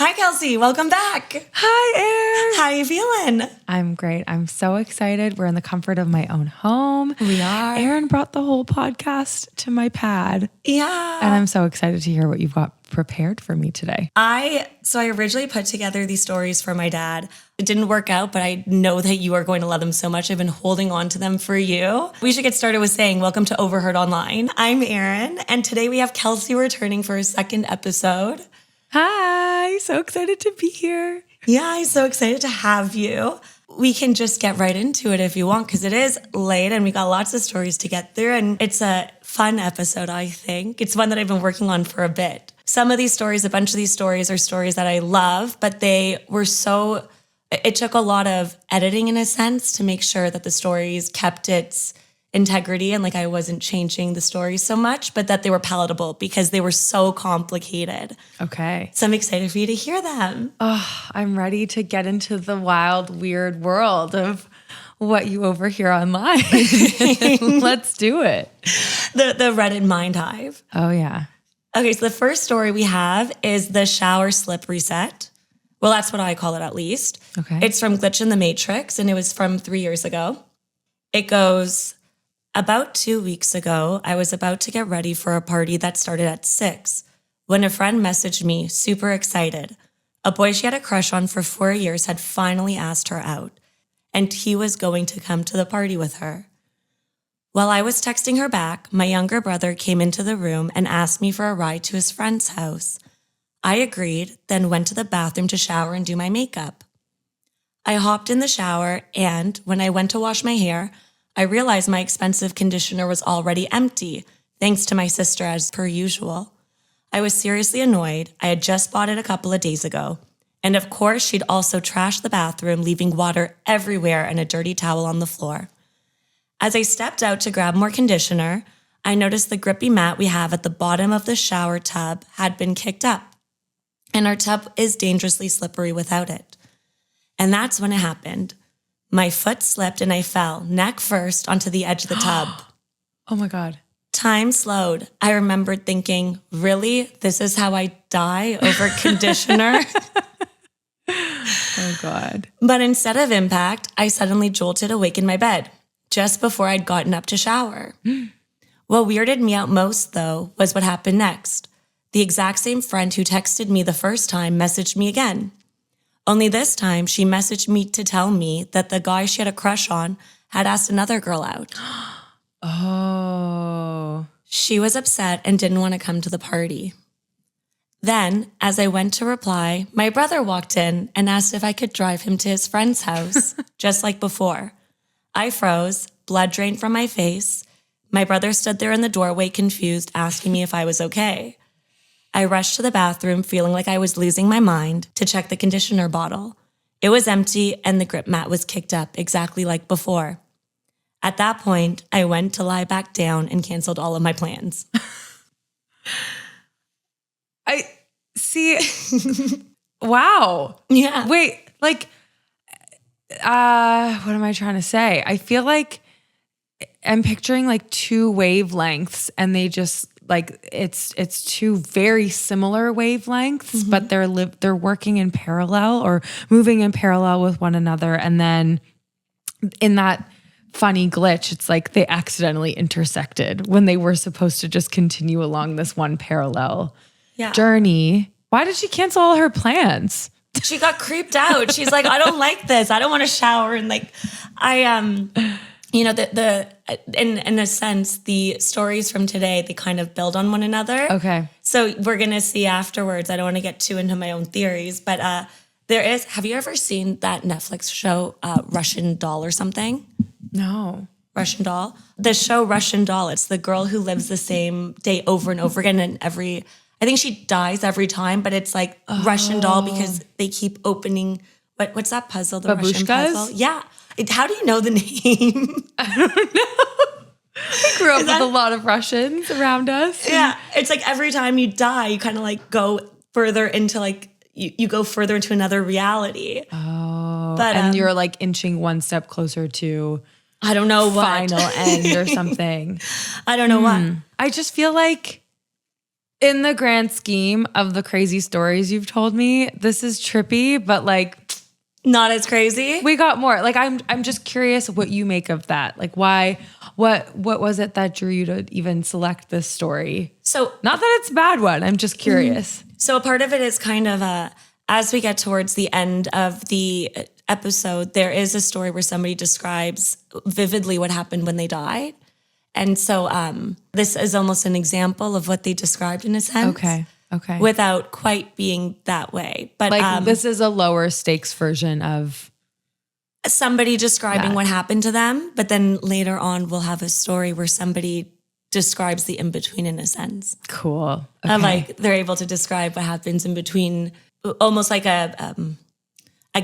Hi, Kelsey. Welcome back. Hi, Erin. How are you feeling? I'm great. I'm so excited. We're in the comfort of my own home. We are. Erin brought the whole podcast to my pad. Yeah. And I'm so excited to hear what you've got prepared for me today. So I originally put together these stories for my dad. It didn't work out, but I know that you are going to love them so much. I've been holding on to them for you. We should get started with saying welcome to Overheard Online. I'm Erin, and today we have Kelsey returning for a second episode. Hi, so excited to be here. Yeah, I'm so excited to have you. We can just get right into it if you want, because it is late and we got lots of stories to get through. And it's a fun episode, I think. It's one that I've been working on for a bit. Some of these stories, a bunch of these stories are stories that I love, but they were it took a lot of editing in a sense to make sure that the stories kept its integrity and I wasn't changing the stories so much, but that they were palatable because they were so complicated. Okay. So I'm excited for you to hear them. Oh, I'm ready to get into the wild, weird world of what you overhear online. Let's do it. The Reddit Mind Hive. Oh, yeah. Okay, so the first story we have is the shower slip reset. Well, that's what I call it at least. Okay. It's from Glitch in the Matrix, and it was from 3 years ago. It goes, about 2 weeks ago, I was about to get ready for a party that started at 6 when a friend messaged me, super excited. A boy she had a crush on for 4 years had finally asked her out, and he was going to come to the party with her. While I was texting her back, my younger brother came into the room and asked me for a ride to his friend's house. I agreed, then went to the bathroom to shower and do my makeup. I hopped in the shower, and when I went to wash my hair, I realized my expensive conditioner was already empty, thanks to my sister as per usual. I was seriously annoyed. I had just bought it a couple of days ago. And of course, she'd also trashed the bathroom, leaving water everywhere and a dirty towel on the floor. As I stepped out to grab more conditioner, I noticed the grippy mat we have at the bottom of the shower tub had been kicked up. And our tub is dangerously slippery without it. And that's when it happened. My foot slipped and I fell, neck first, onto the edge of the tub. Oh my God. Time slowed. I remembered thinking, really? This is how I die over conditioner? Oh God. But instead of impact, I suddenly jolted awake in my bed, just before I'd gotten up to shower. What weirded me out most, though, was what happened next. The exact same friend who texted me the first time messaged me again. Only this time, she messaged me to tell me that the guy she had a crush on had asked another girl out. Oh. She was upset and didn't want to come to the party. Then, as I went to reply, my brother walked in and asked if I could drive him to his friend's house, just like before. I froze, blood drained from my face. My brother stood there in the doorway, confused, asking me if I was okay. I rushed to the bathroom, feeling like I was losing my mind, to check the conditioner bottle. It was empty and the grip mat was kicked up, exactly like before. At that point, I went to lie back down and canceled all of my plans. I see. Wow. Yeah. Wait, what am I trying to say? I feel like I'm picturing two wavelengths and they just it's two very similar wavelengths, but they're working in parallel or moving in parallel with one another. And then in that funny glitch, it's like they accidentally intersected when they were supposed to just continue along this one parallel journey. Why did she cancel all her plans? She got creeped out. She's like, I don't like this. I don't want to shower. And in a sense, the stories from today, they kind of build on one another. Okay. So we're going to see afterwards. I don't want to get too into my own theories, but have you ever seen that Netflix show, Russian Doll or something? No. Russian Doll? The show Russian Doll, it's the girl who lives the same day over and over again, and I think she dies every time, but it's like Russian Doll because they keep opening, what's that puzzle? The Russian puzzle? Yeah. How do you know the name? I don't know. I grew up with a lot of Russians around us. Yeah. It's like every time you die, you kind of go further into you go further into another reality. Oh. But, and you're inching one step closer to I don't know what. Final end or something. I don't know what. I just feel like In the grand scheme of the crazy stories you've told me, this is trippy, but like not as crazy. we got more. Like I'm just curious what you make of that. Like why, what was it that drew you to even select this story? So not that it's a bad one. I'm just curious. So a part of it is kind of as we get towards the end of the episode, there is a story where somebody describes vividly what happened when they died. And so this is almost an example of what they described in a sense. Okay. Without quite being that way. But like this is a lower stakes version of somebody describing what happened to them. But then later on, we'll have a story where somebody describes the in-between in a sense. Cool. Okay. Like they're able to describe what happens in between, almost like a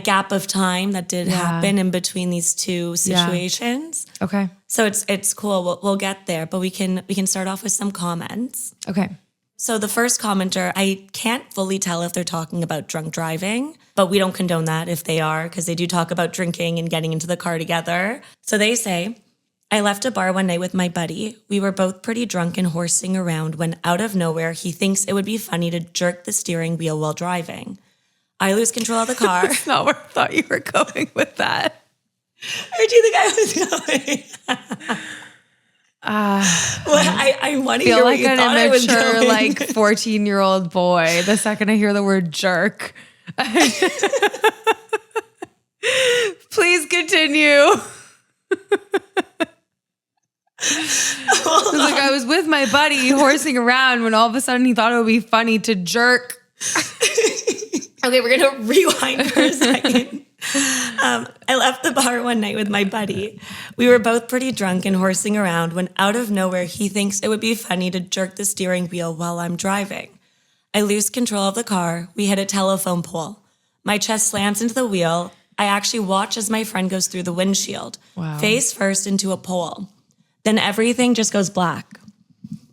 gap of time that did happen in between these two situations. Okay. So it's cool. We'll get there, but we can start off with some comments. Okay. So the first commenter, I can't fully tell if they're talking about drunk driving, but we don't condone that if they are, because they do talk about drinking and getting into the car together. So they say, I left a bar one night with my buddy. We were both pretty drunk and horsing around when out of nowhere, he thinks it would be funny to jerk the steering wheel while driving. I lose control of the car. That's not where I thought you were going with that. Where do you think I was going? I'm wanting to feel hear like what you an thought I was immature, going. like 14-year-old boy the second I hear the word jerk. Please continue. I was with my buddy horsing around when all of a sudden he thought it would be funny to jerk. Okay, we're going to rewind for a second. I left the bar one night with my buddy. We were both pretty drunk and horsing around when out of nowhere, he thinks it would be funny to jerk the steering wheel while I'm driving. I lose control of the car. We hit a telephone pole. My chest slams into the wheel. I actually watch as my friend goes through the windshield, face first into a pole. Then everything just goes black.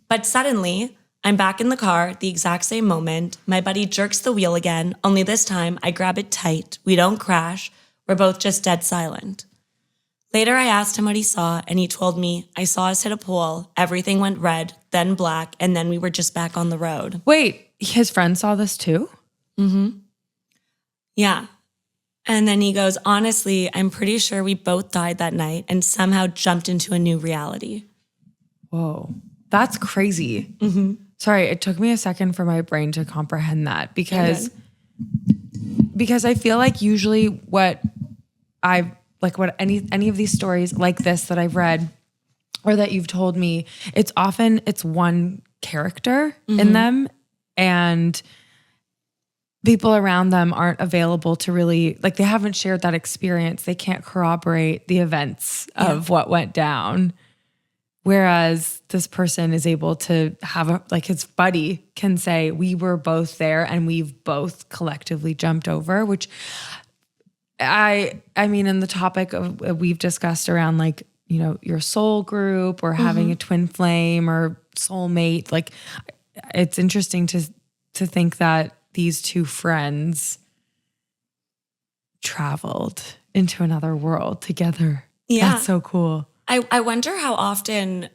But suddenly, I'm back in the car, the exact same moment. My buddy jerks the wheel again, only this time I grab it tight. We don't crash. We're both just dead silent. Later, I asked him what he saw, and he told me, I saw us hit a pole, everything went red, then black, and then we were just back on the road. Wait, his friend saw this too? Mm-hmm. Yeah. And then he goes, honestly, I'm pretty sure we both died that night and somehow jumped into a new reality. Whoa, that's crazy. Mm-hmm. Sorry, it took me a second for my brain to comprehend that because I feel like usually what any of these stories like this that I've read or that you've told me, it's one character in them and people around them aren't available to really, like they haven't shared that experience. They can't corroborate the events of what went down. Whereas this person is able to have his buddy can say, we were both there and we've both collectively jumped over, which I mean, in the topic of we've discussed around like, you know, your soul group or having a twin flame or soulmate, like it's interesting to think that these two friends traveled into another world together. Yeah. That's so cool. I wonder how often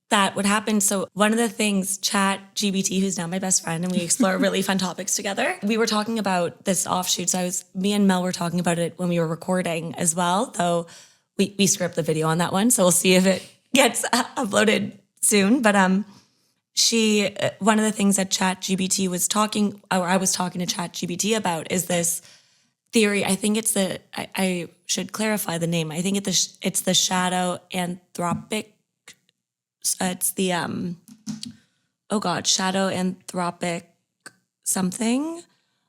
that would happen. So one of the things, ChatGPT, who's now my best friend, and we explore really fun topics together. We were talking about this offshoot. So me and Mel were talking about it when we were recording as well, though we script the video on that one. So we'll see if it gets uploaded soon. But one of the things that ChatGPT was talking, or I was talking to ChatGPT about is this theory. I think it's I should clarify the name. I think it's the shadow anthropic. It's the shadow anthropic something.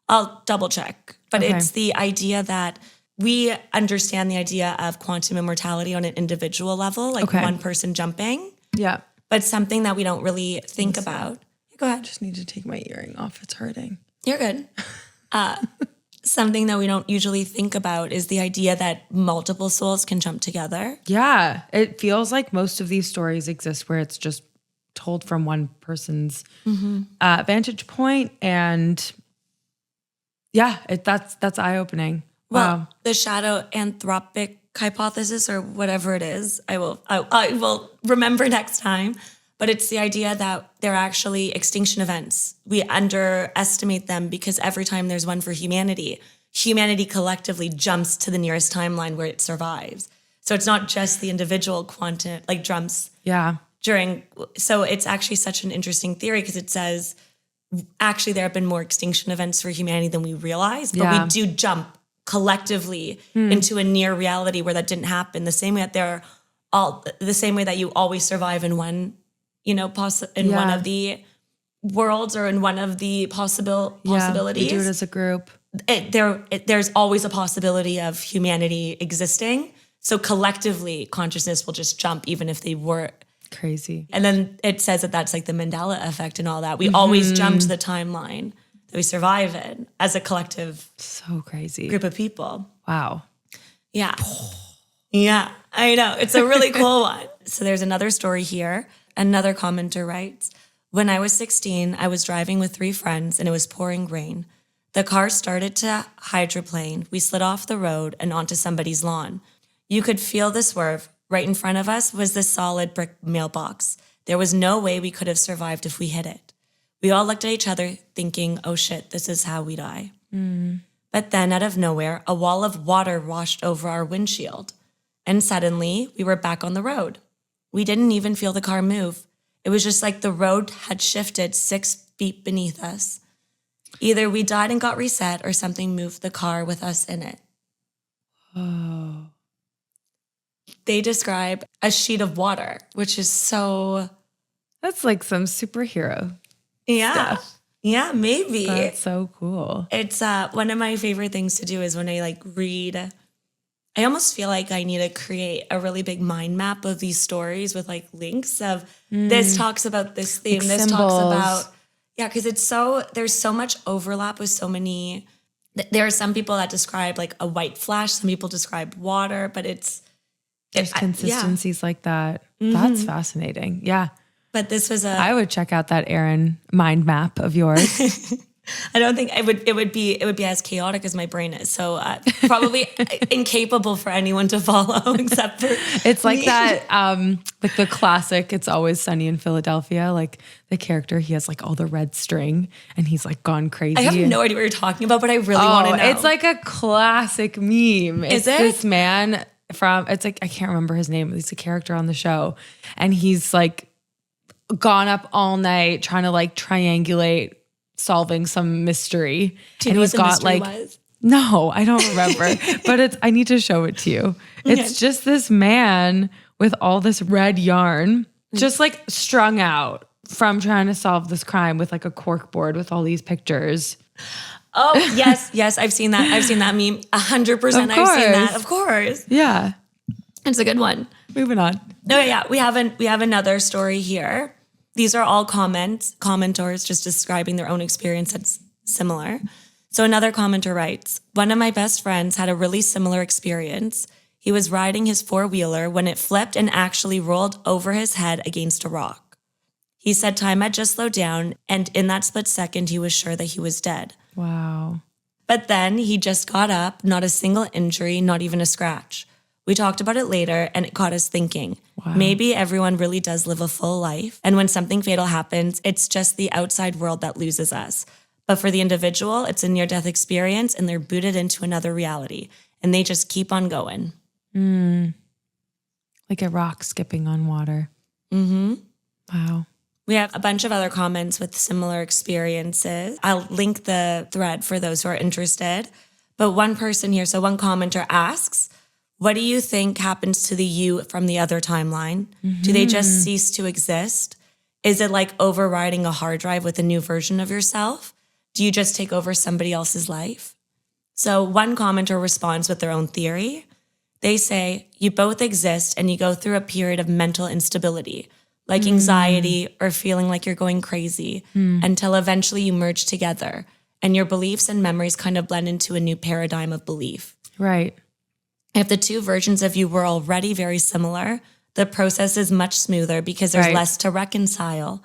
I'll double check. But it's the idea that we understand the idea of quantum immortality on an individual level, like one person jumping. Yeah. But something that we don't really think about. Go ahead. I just need to take my earring off. It's hurting. You're good. Something that we don't usually think about is the idea that multiple souls can jump together. Yeah. It feels like most of these stories exist where it's just told from one person's vantage point. And yeah, that's eye-opening. Well, Wow. the shadow anthropic hypothesis or whatever it is, I will remember next time. But it's the idea that they're actually extinction events. We underestimate them because every time there's one for humanity, humanity collectively jumps to the nearest timeline where it survives. So it's not just the individual quantum, like jumps. Yeah. So it's actually such an interesting theory because it says, actually there have been more extinction events for humanity than we realize, but we do jump collectively into a near reality where that didn't happen. The same way that you always survive in one, one of the worlds or in one of the possibilities. We do it as a group. There's always a possibility of humanity existing. So collectively, consciousness will just jump even if they were crazy. And then it says that that's like the Mandela effect and all that. We always jump to the timeline that we survive in as a collective. So crazy. Group of people. Wow. Yeah. Yeah, I know. It's a really cool one. So there's another story here. Another commenter writes, when I was 16, I was driving with 3 friends and it was pouring rain. The car started to hydroplane. We slid off the road and onto somebody's lawn. You could feel the swerve. Right in front of us was this solid brick mailbox. There was no way we could have survived if we hit it. We all looked at each other thinking, oh shit, this is how we die. But then out of nowhere, a wall of water washed over our windshield. And suddenly we were back on the road. We didn't even feel the car move. It was just like the road had shifted 6 feet beneath us. Either we died and got reset or something moved the car with us in it. Oh. They describe a sheet of water, which is so... That's like some superhero stuff. Yeah, maybe. That's so cool. It's one of my favorite things to do is when I read... I almost feel like I need to create a really big mind map of these stories with links of this talks about this theme, like this symbols. talks about... Yeah, because there's so much overlap with so many... There are some people that describe a white flash, some people describe water, but there's consistencies like that. That's fascinating. Yeah. But this was I would check out that Erin mind map of yours. I don't think it would be as chaotic as my brain is. So probably incapable for anyone to follow except for It's like me. that, like the classic, It's Always Sunny in Philadelphia. Like the character, he has all the red string and he's gone crazy. I have no idea what you're talking about, but I really want to know. It's like a classic meme. Is it's it? This man I can't remember his name. He's a character on the show. And he's gone up all night trying to triangulate solving some mystery. Do you know what the mystery was? No, I don't remember, but I need to show it to you. It's just this man with all this red yarn, just strung out from trying to solve this crime with a cork board with all these pictures. Oh, yes, I've seen that. I've seen that meme 100%. I've seen that. Of course. Yeah. It's a good one. Moving on. No, yeah, we have another story here. These are all commenters just describing their own experience that's similar. So another commenter writes, one of my best friends had a really similar experience. He was riding his 4-wheeler when it flipped and actually rolled over his head against a rock. He said time had just slowed down, and in that split second, he was sure that he was dead. Wow. But then he just got up, not a single injury, not even a scratch. We talked about it later, and it got us thinking. Wow. Maybe everyone really does live a full life, and when something fatal happens, it's just the outside world that loses us. But for the individual, it's a near-death experience, and they're booted into another reality, and they just keep on going. Like a rock skipping on water. Mm-hmm. Wow. We have a bunch of other comments with similar experiences. I'll link the thread for those who are interested. But one person here, so one commenter asks, what do you think happens to the you from the other timeline? Do they just cease to exist? Is it like overriding a hard drive with a new version of yourself? Do you just take over somebody else's life? So one commenter responds with their own theory. They say, you both exist and you go through a period of mental instability, like anxiety or feeling like you're going crazy, until eventually you merge together and your beliefs and memories kind of blend into a new paradigm of belief. Right. If the two versions of you were already very similar, the process is much smoother because there's less to reconcile.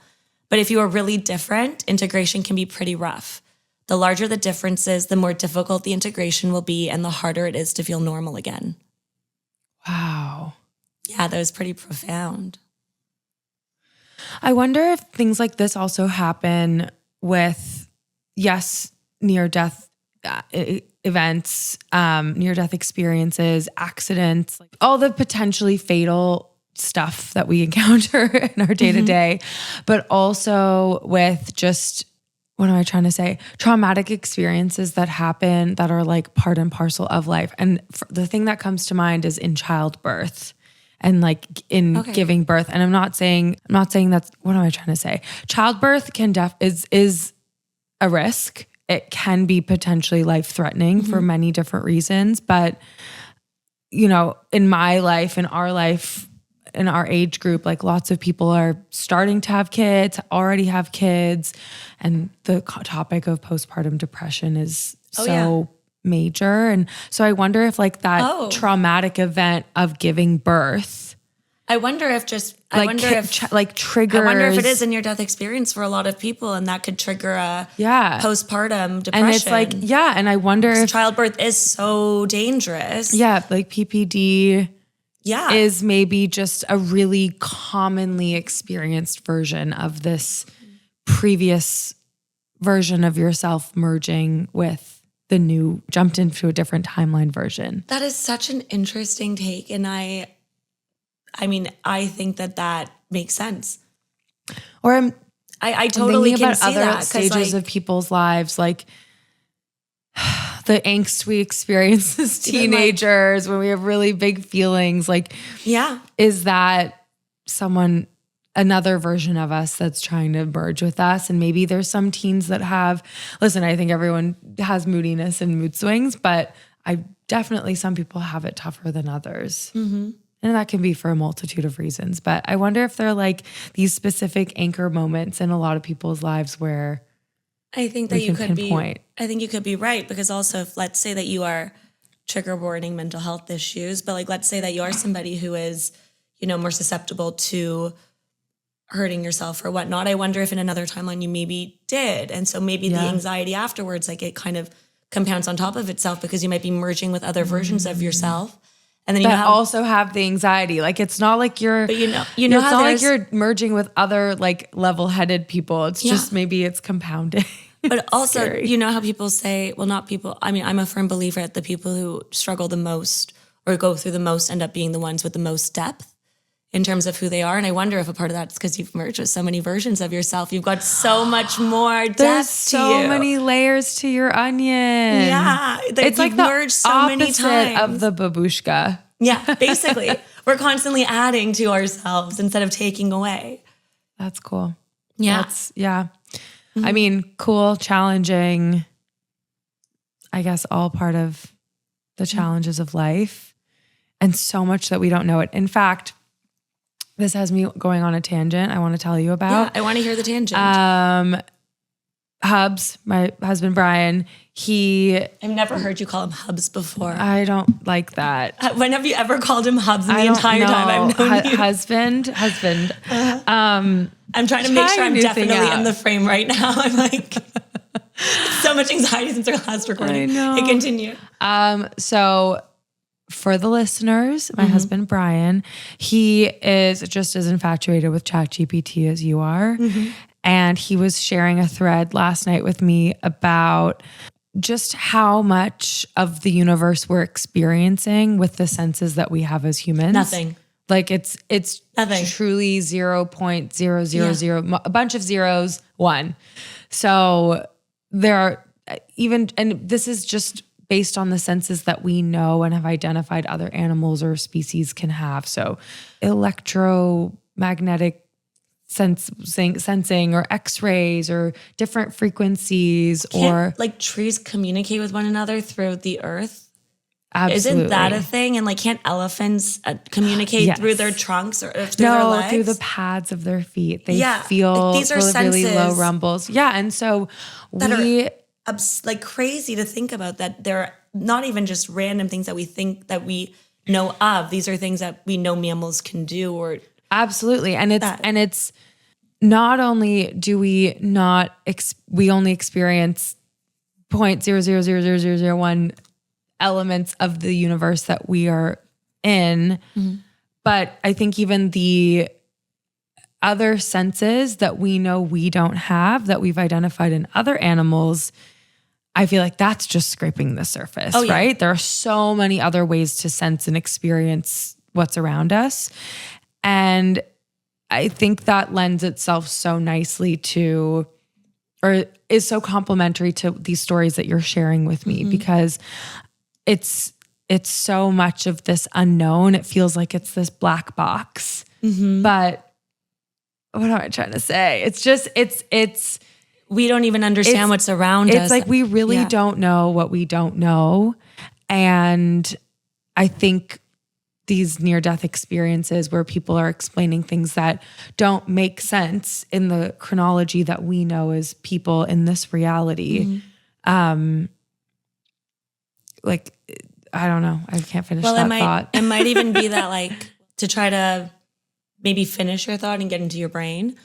But if you are really different, integration can be pretty rough. The larger the differences, the more difficult the integration will be and the harder it is to feel normal again. Wow. Yeah, that was pretty profound. I wonder if things like this also happen with, yes, near-death events, near-death experiences, accidents, like all the potentially fatal stuff that we encounter in our day-to-day, but also with just, what am I trying to say? Traumatic experiences that happen that are like part and parcel of life. And the thing that comes to mind is in childbirth and like in giving birth. And I'm not saying that's, what am I trying to say? Childbirth is a risk. It can be potentially life-threatening for many different reasons. But, you know, in my life, in our life, in our age group, like lots of people are starting to have kids, already have kids. And the topic of postpartum depression is major. And so I wonder if like that traumatic event of giving birth, I wonder if triggers. I wonder if it is a near-death experience for a lot of people, and that could trigger a postpartum depression. And it's like, and I wonder if childbirth is so dangerous. Yeah, like PPD is maybe just a really commonly experienced version of this previous version of yourself merging with the new, jumped into a different timeline version. That is such an interesting take. And I mean, I think that makes sense. Or I totally thinking can about see other that. stages of people's lives, like the angst we experience as teenagers when we have really big feelings. Like, is that another version of us that's trying to merge with us? And maybe there's some teens that have, listen, I think everyone has moodiness and mood swings, but some people have it tougher than others. And that can be for a multitude of reasons. But I wonder if there are like these specific anchor moments in a lot of people's lives where I think that you could pinpoint. I think you could be right, because also if, let's say that you are trigger warning mental health issues, but like let's say that you are somebody who is, you know, more susceptible to hurting yourself or whatnot. I wonder if in another timeline you maybe did. And so maybe the anxiety afterwards, like it kind of compounds on top of itself because you might be merging with other versions of yourself. And then you also have the anxiety. Like it's not like you're, but it's not like you're merging with other like level-headed people. It's just maybe it's compounding. But also, scary. You know how people say, well, not people. I mean, I'm a firm believer that the people who struggle the most or go through the most end up being the ones with the most depth in terms of who they are. And I wonder if a part of that's because you've merged with so many versions of yourself. You've got so much more depth. There's so many layers to your onion. Yeah. It's like merged so many times of the babushka. Yeah, basically. We're constantly adding to ourselves instead of taking away. That's cool. Yeah. I mean, cool, challenging, I guess all part of the challenges of life, and so much that we don't know it. In fact, this has me going on a tangent I want to tell you about. Yeah, I want to hear the tangent. Hubs, my husband, Brian, I've never heard you call him Hubs before. I don't like that. When have you ever called him Hubs in the entire time I've known you? Husband. I'm trying to make sure I'm definitely in the frame right now. I'm like, so much anxiety since our last recording. I know. Hey, continue. So for the listeners, my husband, Brian, he is just as infatuated with ChatGPT as you are. And he was sharing a thread last night with me about just how much of the universe we're experiencing with the senses that we have as humans. Nothing. Like it's nothing. Truly 0.000, a bunch of zeros, 1. So there are and this is just based on the senses that we know and have identified other animals or species can have. So electromagnetic sensing or x-rays or different frequencies. Can't, like trees communicate with one another through the earth? Absolutely. Isn't that a thing? And like, can't elephants communicate through their trunks or through their legs? Through the pads of their feet. They feel these are really low rumbles. Yeah, and so like crazy to think about that. They're not even just random things that we think that we know of. These are things that we know mammals can do. Or absolutely, and it's not only do we not we only experience 0.0000001 elements of the universe that we are in, but I think even the other senses that we know we don't have that we've identified in other animals, I feel like that's just scraping the surface, right? There are so many other ways to sense and experience what's around us. And I think that lends itself so nicely to, or is so complementary to these stories that you're sharing with me, because it's so much of this unknown. It feels like it's this black box, but what am I trying to say? It's just, it's, we don't even understand what's around us. It's like we really don't know what we don't know. And I think these near-death experiences where people are explaining things that don't make sense in the chronology that we know as people in this reality. Like, I don't know. I can't finish that thought. It might even be that, like, to try to maybe finish your thought and get into your brain.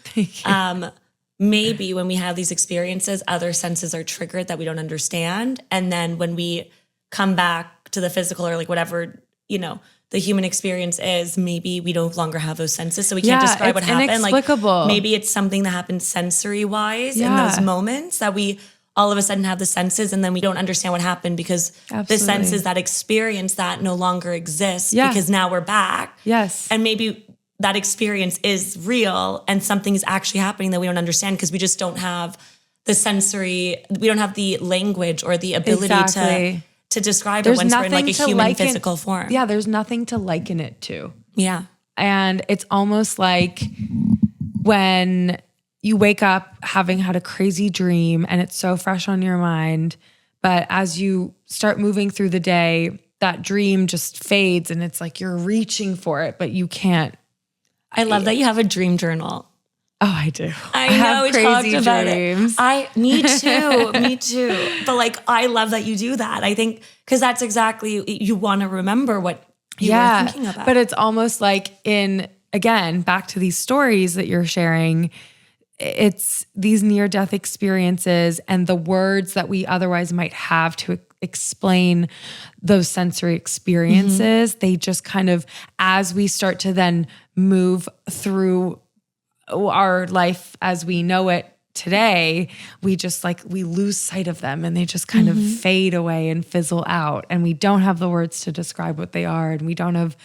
Maybe when we have these experiences, other senses are triggered that we don't understand. And then when we come back to the physical or like whatever, the human experience is, maybe we no longer have those senses. So we can't describe what happened. Inexplicable. Like maybe it's something that happened sensory wise in those moments that we all of a sudden have the senses and then we don't understand what happened because the senses that experience that no longer exist because now we're back. Yes. And maybe that experience is real and something is actually happening that we don't understand because we just don't have the sensory, we don't have the language or the ability to describe it once we're in like a human physical form. Yeah, there's nothing to liken it to. Yeah. And it's almost like when you wake up having had a crazy dream and it's so fresh on your mind, but as you start moving through the day, that dream just fades and it's like you're reaching for it, but you can't. I love that you have a dream journal. Oh, I do. I know we talked about dreams. Me too. But like, I love that you do that. I think because that's exactly, you want to remember what you were thinking about. But it's almost like again, back to these stories that you're sharing, it's these near-death experiences and the words that we otherwise might have to explain those sensory experiences. They just kind of, as we start to then move through our life as we know it today, we just we lose sight of them and they just kind of fade away and fizzle out. And we don't have the words to describe what they are. And we don't have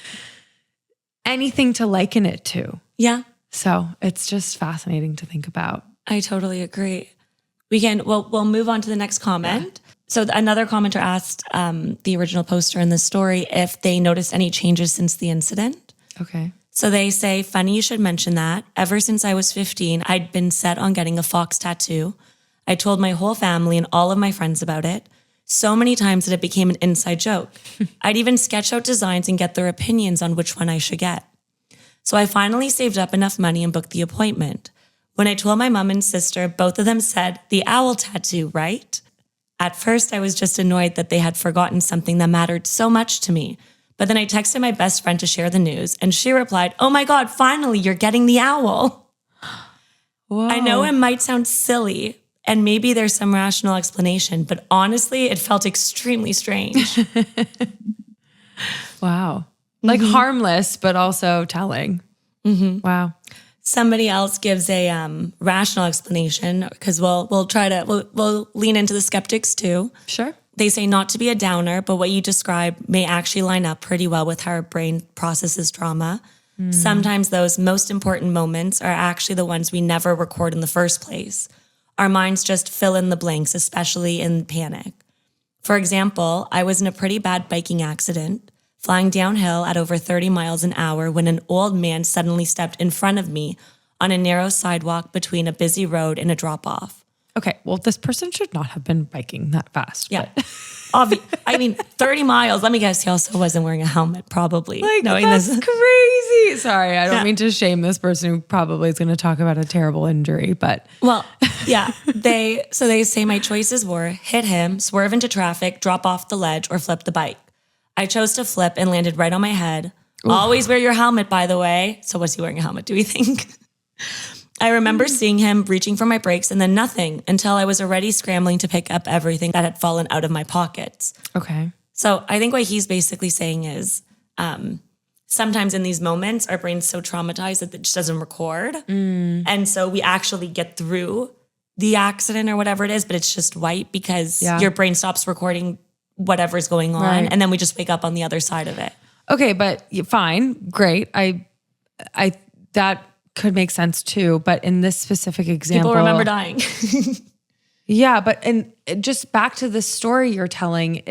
anything to liken it to. Yeah. So it's just fascinating to think about. I totally agree. We'll move on to the next comment. Yeah. So another commenter asked the original poster in this story if they noticed any changes since the incident. Okay. So they say, funny you should mention that. Ever since I was 15, I'd been set on getting a fox tattoo. I told my whole family and all of my friends about it so many times that it became an inside joke. I'd even sketch out designs and get their opinions on which one I should get. So I finally saved up enough money and booked the appointment. When I told my mom and sister, both of them said, the owl tattoo, right? At first, I was just annoyed that they had forgotten something that mattered so much to me. But then I texted my best friend to share the news, and she replied, oh my God, finally, you're getting the owl. Whoa. I know it might sound silly, and maybe there's some rational explanation, but honestly, it felt extremely strange. Wow. Like harmless, but also telling. Wow. Somebody else gives a rational explanation because we'll lean into the skeptics too. Sure. They say not to be a downer, but what you describe may actually line up pretty well with how our brain processes trauma. Sometimes those most important moments are actually the ones we never record in the first place. Our minds just fill in the blanks, especially in panic. For example, I was in a pretty bad biking accident, flying downhill at over 30 miles an hour when an old man suddenly stepped in front of me on a narrow sidewalk between a busy road and a drop-off. Okay, well, this person should not have been biking that fast. Yeah. 30 miles. Let me guess, he also wasn't wearing a helmet, probably. That's crazy. Sorry, I don't mean to shame this person who probably is going to talk about a terrible injury, but... Well, yeah. They say my choices were hit him, swerve into traffic, drop off the ledge, or flip the bike. I chose to flip and landed right on my head. Ooh. Always wear your helmet, by the way. So was he wearing a helmet, do we think? I remember seeing him reaching for my brakes and then nothing until I was already scrambling to pick up everything that had fallen out of my pockets. Okay. So I think what he's basically saying is sometimes in these moments, our brain's so traumatized that it just doesn't record. And so we actually get through the accident or whatever it is, but it's just white because your brain stops recording whatever's going on. Right. And then we just wake up on the other side of it. Okay, but fine, great. I that could make sense too. But in this specific example, People remember dying. yeah, but and just back to the story you're telling,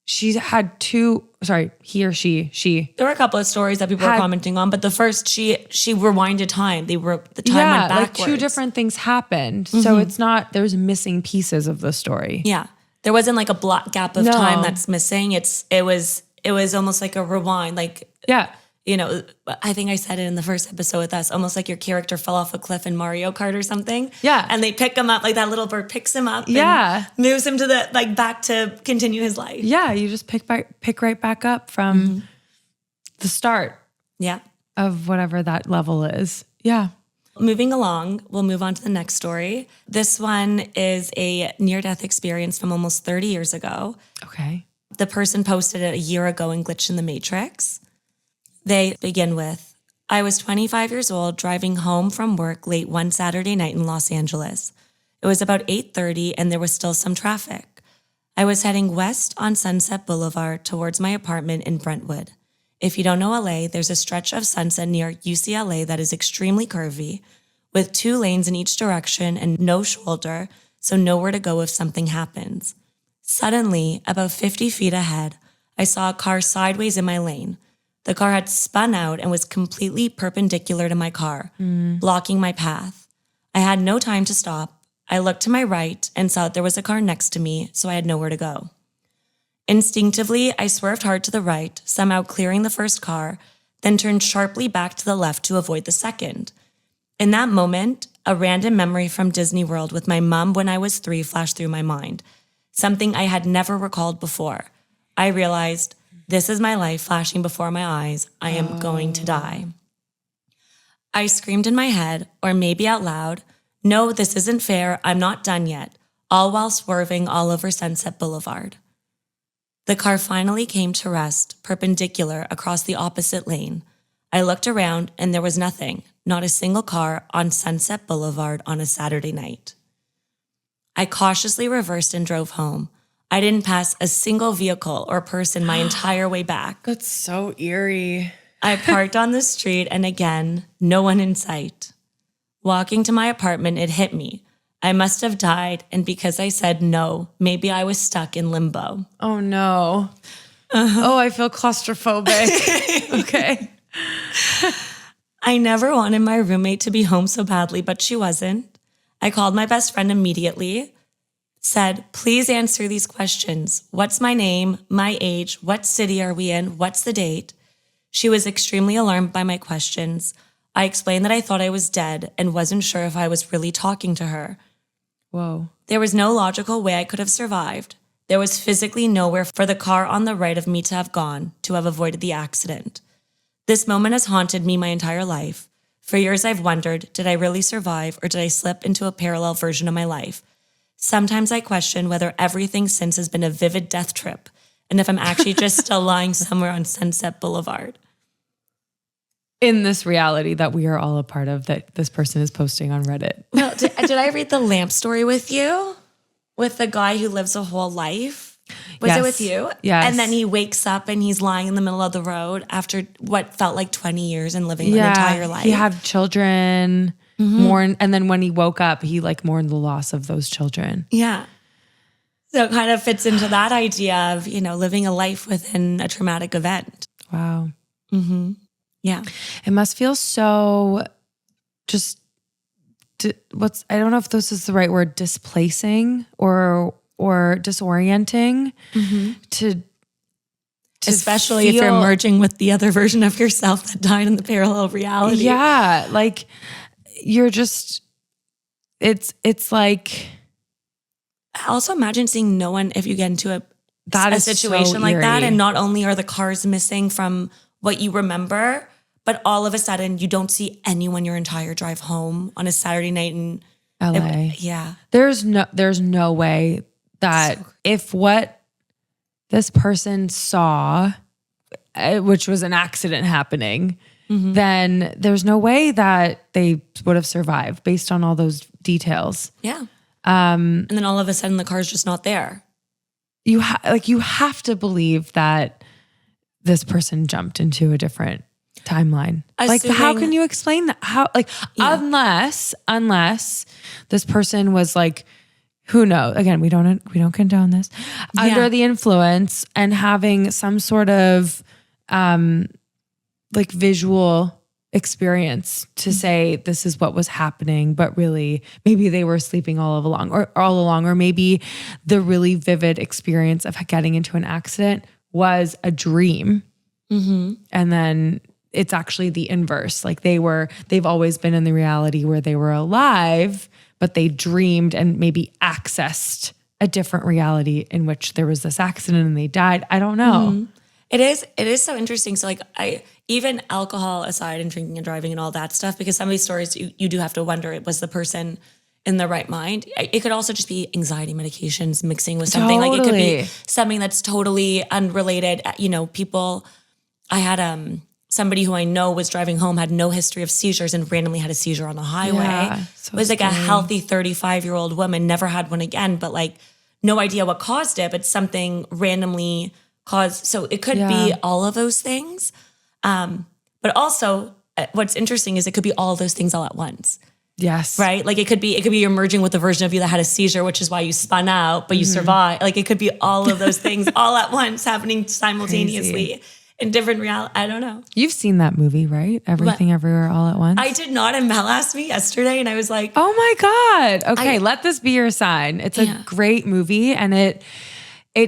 she had two. Sorry, he or she. There were a couple of stories that people were commenting on, but the first, she rewinded time. The time went backwards. Like two different things happened. So it's not, there's missing pieces of the story. Yeah. There wasn't like a gap of time that's missing. It was almost like a rewind. Like, you know, I think I said it in the first episode with us, almost like your character fell off a cliff in Mario Kart or something. Yeah. And they pick him up, like that little bird picks him up Yeah. and moves him to the, like back to continue his life. Yeah. You just pick right back up from the start. Yeah. Of whatever that level is. Yeah. Moving along, we'll move on to the next story. This one is a near-death experience from almost 30 years ago. Okay. The person posted it a year ago in Glitch in the Matrix. They begin with, I was 25 years old driving home from work late one Saturday night in Los Angeles. It was about 8:30 and there was still some traffic. I was heading west on Sunset Boulevard towards my apartment in Brentwood. If you don't know LA, there's a stretch of Sunset near UCLA that is extremely curvy, with 2 lanes in each direction and no shoulder, so nowhere to go if something happens. Suddenly, about 50 feet ahead, I saw a car sideways in my lane. The car had spun out and was completely perpendicular to my car, blocking my path. I had no time to stop. I looked to my right and saw that there was a car next to me, so I had nowhere to go. Instinctively, I swerved hard to the right, somehow clearing the first car, then turned sharply back to the left to avoid the second. In that moment, a random memory from Disney World with my mom when I was 3 flashed through my mind, something I had never recalled before. I realized, this is my life flashing before my eyes. I am going to die. I screamed in my head, or maybe out loud, no, this isn't fair. I'm not done yet, all while swerving all over Sunset Boulevard. The car finally came to rest, perpendicular across the opposite lane. I looked around and there was nothing, not a single car on Sunset Boulevard on a Saturday night. I cautiously reversed and drove home. I didn't pass a single vehicle or person my entire way back. That's so eerie. I parked on the street and again, no one in sight. Walking to my apartment, it hit me. I must have died, and because I said no, maybe I was stuck in limbo. Oh no. Oh, I feel claustrophobic. Okay. I never wanted my roommate to be home so badly, but she wasn't. I called my best friend immediately, said, please answer these questions. What's my name, my age, what city are we in, what's the date? She was extremely alarmed by my questions. I explained that I thought I was dead and wasn't sure if I was really talking to her. Whoa. There was no logical way I could have survived. There was physically nowhere for the car on the right of me to have gone, to have avoided the accident. This moment has haunted me my entire life. For years I've wondered, did I really survive or did I slip into a parallel version of my life? Sometimes I question whether everything since has been a vivid death trip and if I'm actually just still lying somewhere on Sunset Boulevard. In this reality that we are all a part of, that this person is posting on Reddit. No, did I read the lamp story with you? With the guy who lives a whole life? Was it with you? Yes. And then he wakes up and he's lying in the middle of the road after what felt like 20 years and living an entire life. He had children, mourn, and then when he woke up, he like mourned the loss of those children. Yeah. So it kind of fits into that idea of, living a life within a traumatic event. Wow. Mm-hmm. Yeah. It must feel so just, I don't know if this is the right word, displacing or disorienting to especially if you're merging with the other version of yourself that died in the parallel reality. Yeah. Like you're just, it's like. Also imagine seeing no one if you get into a situation so like that. eerie. And not only are the cars missing from what you remember, but all of a sudden you don't see anyone your entire drive home on a Saturday night in LA. Yeah. There's no way that if what this person saw which was an accident happening, then there's no way that they would have survived based on all those details. Yeah. And then all of a sudden the car's just not there. You have to believe that this person jumped into a different timeline. How can you explain that? Unless this person was like, who knows? Again, we don't condone this. Under the influence and having some sort of visual experience to say this is what was happening, but really maybe they were sleeping all along, or maybe the really vivid experience of getting into an accident was a dream. And then it's actually the inverse. Like they've always been in the reality where they were alive, but they dreamed and maybe accessed a different reality in which there was this accident and they died. I don't know. It is so interesting. So even alcohol aside and drinking and driving and all that stuff, because some of these stories you do have to wonder, was the person in the right mind? It could also just be anxiety medications mixing with something. Totally. Like it could be something that's totally unrelated. I had somebody who I know was driving home, had no history of seizures, and randomly had a seizure on the highway. Yeah, it was like a healthy 35-year-old woman, never had one again, but like no idea what caused it, but something randomly caused. So it could be all of those things. But also what's interesting is it could be all of those things all at once. Yes. Right? Like it could be you merging with the version of you that had a seizure, which is why you spun out, but you survived. Like it could be all of those things all at once happening simultaneously in different reality. I don't know. You've seen that movie, right? Everything Everywhere All at Once? I did not. And Mel asked me yesterday and I was like, oh my God. Okay. Let this be your sign. It's a great movie, and it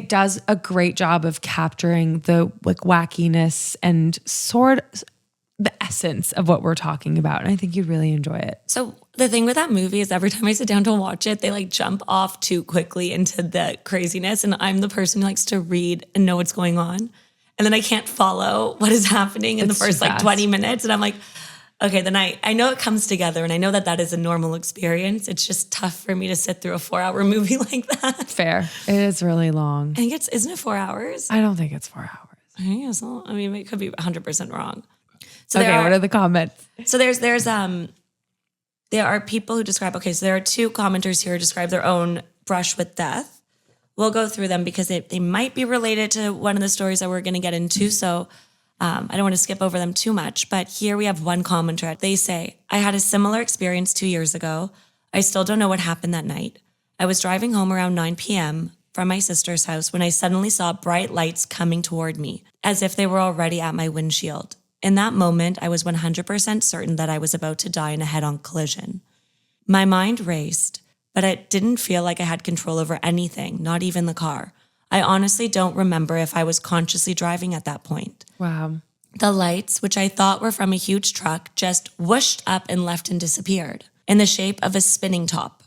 does a great job of capturing the wackiness and the essence of what we're talking about. And I think you'd really enjoy it. So the thing with that movie is every time I sit down to watch it, they jump off too quickly into the craziness. And I'm the person who likes to read and know what's going on. And then I can't follow what is happening in the first 20 minutes. And I'm like, okay, then I know it comes together and I know that is a normal experience. It's just tough for me to sit through a 4-hour movie like that. Fair. It is really long. I think isn't it 4 hours? I don't think it's 4 hours. I think so. I mean, it could be 100% wrong. So what are the comments? So there are people who describe, so there are 2 commenters here who describe their own brush with death. We'll go through them because they might be related to one of the stories that we're going to get into. So I don't want to skip over them too much. But here we have one commenter. They say, I had a similar experience 2 years ago. I still don't know what happened that night. I was driving home around 9 p.m. from my sister's house when I suddenly saw bright lights coming toward me, as if they were already at my windshield. In that moment, I was 100% certain that I was about to die in a head-on collision. My mind raced, but it didn't feel like I had control over anything, not even the car. I honestly don't remember if I was consciously driving at that point. Wow. The lights, which I thought were from a huge truck, just whooshed up and left and disappeared in the shape of a spinning top.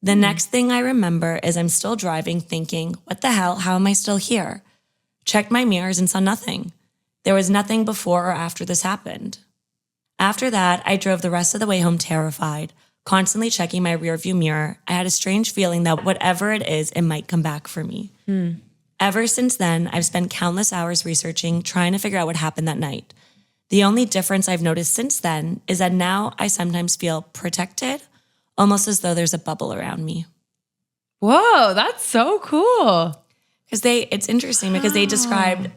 The next thing I remember is I'm still driving thinking, what the hell, how am I still here? Checked my mirrors and saw nothing. There was nothing before or after this happened. After that, I drove the rest of the way home terrified, constantly checking my rearview mirror. I had a strange feeling that whatever it is, it might come back for me. Ever since then, I've spent countless hours researching, trying to figure out what happened that night. The only difference I've noticed since then is that now I sometimes feel protected, almost as though there's a bubble around me. Whoa, that's so cool. Because it's interesting because they described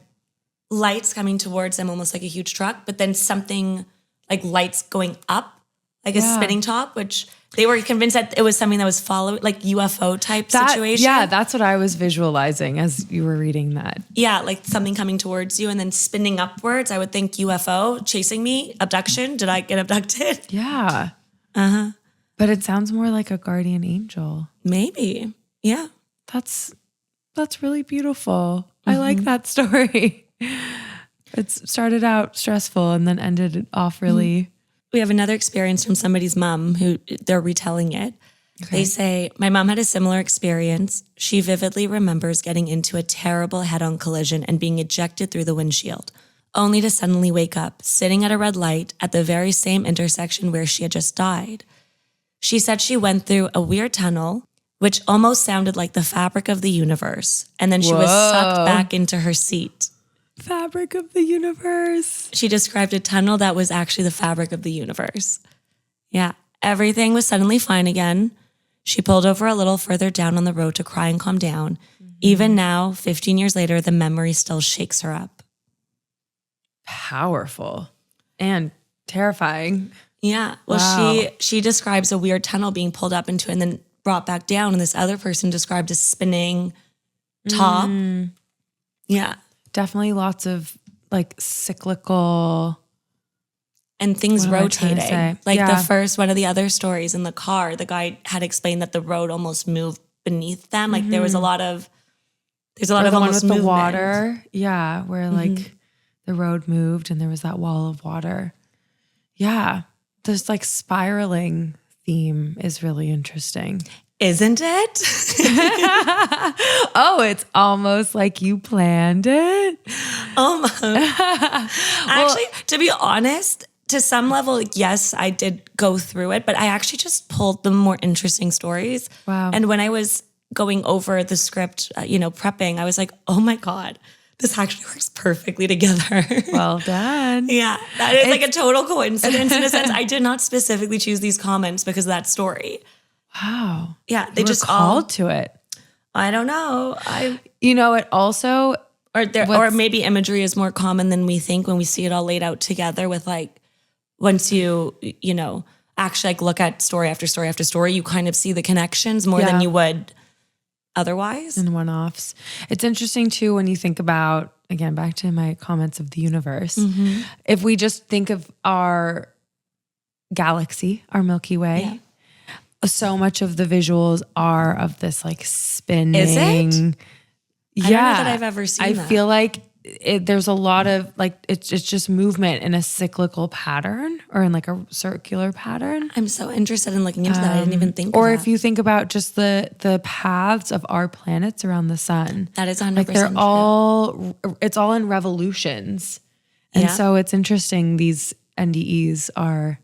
lights coming towards them almost like a huge truck, but then something like lights going up, like a spinning top, which they were convinced that it was something that was following, like UFO type situation. Yeah, that's what I was visualizing as you were reading that. Yeah, like something coming towards you and then spinning upwards. I would think UFO chasing me, abduction. Did I get abducted? Yeah. Uh-huh. But it sounds more like a guardian angel. Maybe. Yeah. That's really beautiful. I like that story. It started out stressful and then ended off really. We have another experience from somebody's mom who they're retelling it. Okay. They say, my mom had a similar experience. She vividly remembers getting into a terrible head-on collision and being ejected through the windshield, only to suddenly wake up, sitting at a red light at the very same intersection where she had just died. She said she went through a weird tunnel, which almost sounded like the fabric of the universe, and then she was sucked back into her seat. Fabric of the universe. She described a tunnel that was actually the fabric of the universe. Yeah. Everything was suddenly fine again. She pulled over a little further down on the road to cry and calm down. Even now, 15 years later, the memory still shakes her up. Powerful and terrifying. Yeah. Well, Wow. she describes a weird tunnel being pulled up into and then brought back down. And this other person described a spinning top. Yeah. Definitely lots of like cyclical and things What am I trying to rotating. say? Like Yeah. the first one of the other stories in the car, the guy had explained that the road almost moved beneath them. Like there's a lot of or the one almost with the movement. water. Yeah, where like the road moved and there was that wall of water. Yeah, this like spiraling theme is really interesting. Isn't it? Oh, it's almost like you planned it. Almost. Actually, to be honest, to some level, yes, I did go through it, but I actually just pulled the more interesting stories. Wow. And when I was going over the script, prepping, I was like, oh my God, this actually works perfectly together. Well done. Yeah, that is like a total coincidence in a sense. I did not specifically choose these comments because of that story. Wow. Yeah, they You were just called to it. I don't know. It also Or maybe imagery is more common than we think when we see it all laid out together with like, once you actually like look at story after story after story, you kind of see the connections more than you would otherwise. and one-offs. It's interesting too when you think about, again, back to my comments of the universe. If we just think of our galaxy, our Milky Way, so much of the visuals are of this like spinning. Is it? Yeah. I don't know that I've ever seen that. I feel like there's a lot of like, it's just movement in a cyclical pattern or in like a circular pattern. I'm so interested in looking into that. I didn't even think Or of if that. you think about just the paths of our planets around the sun. That is 100% Like they're true. it's all in revolutions. And Yeah. so it's interesting these NDEs are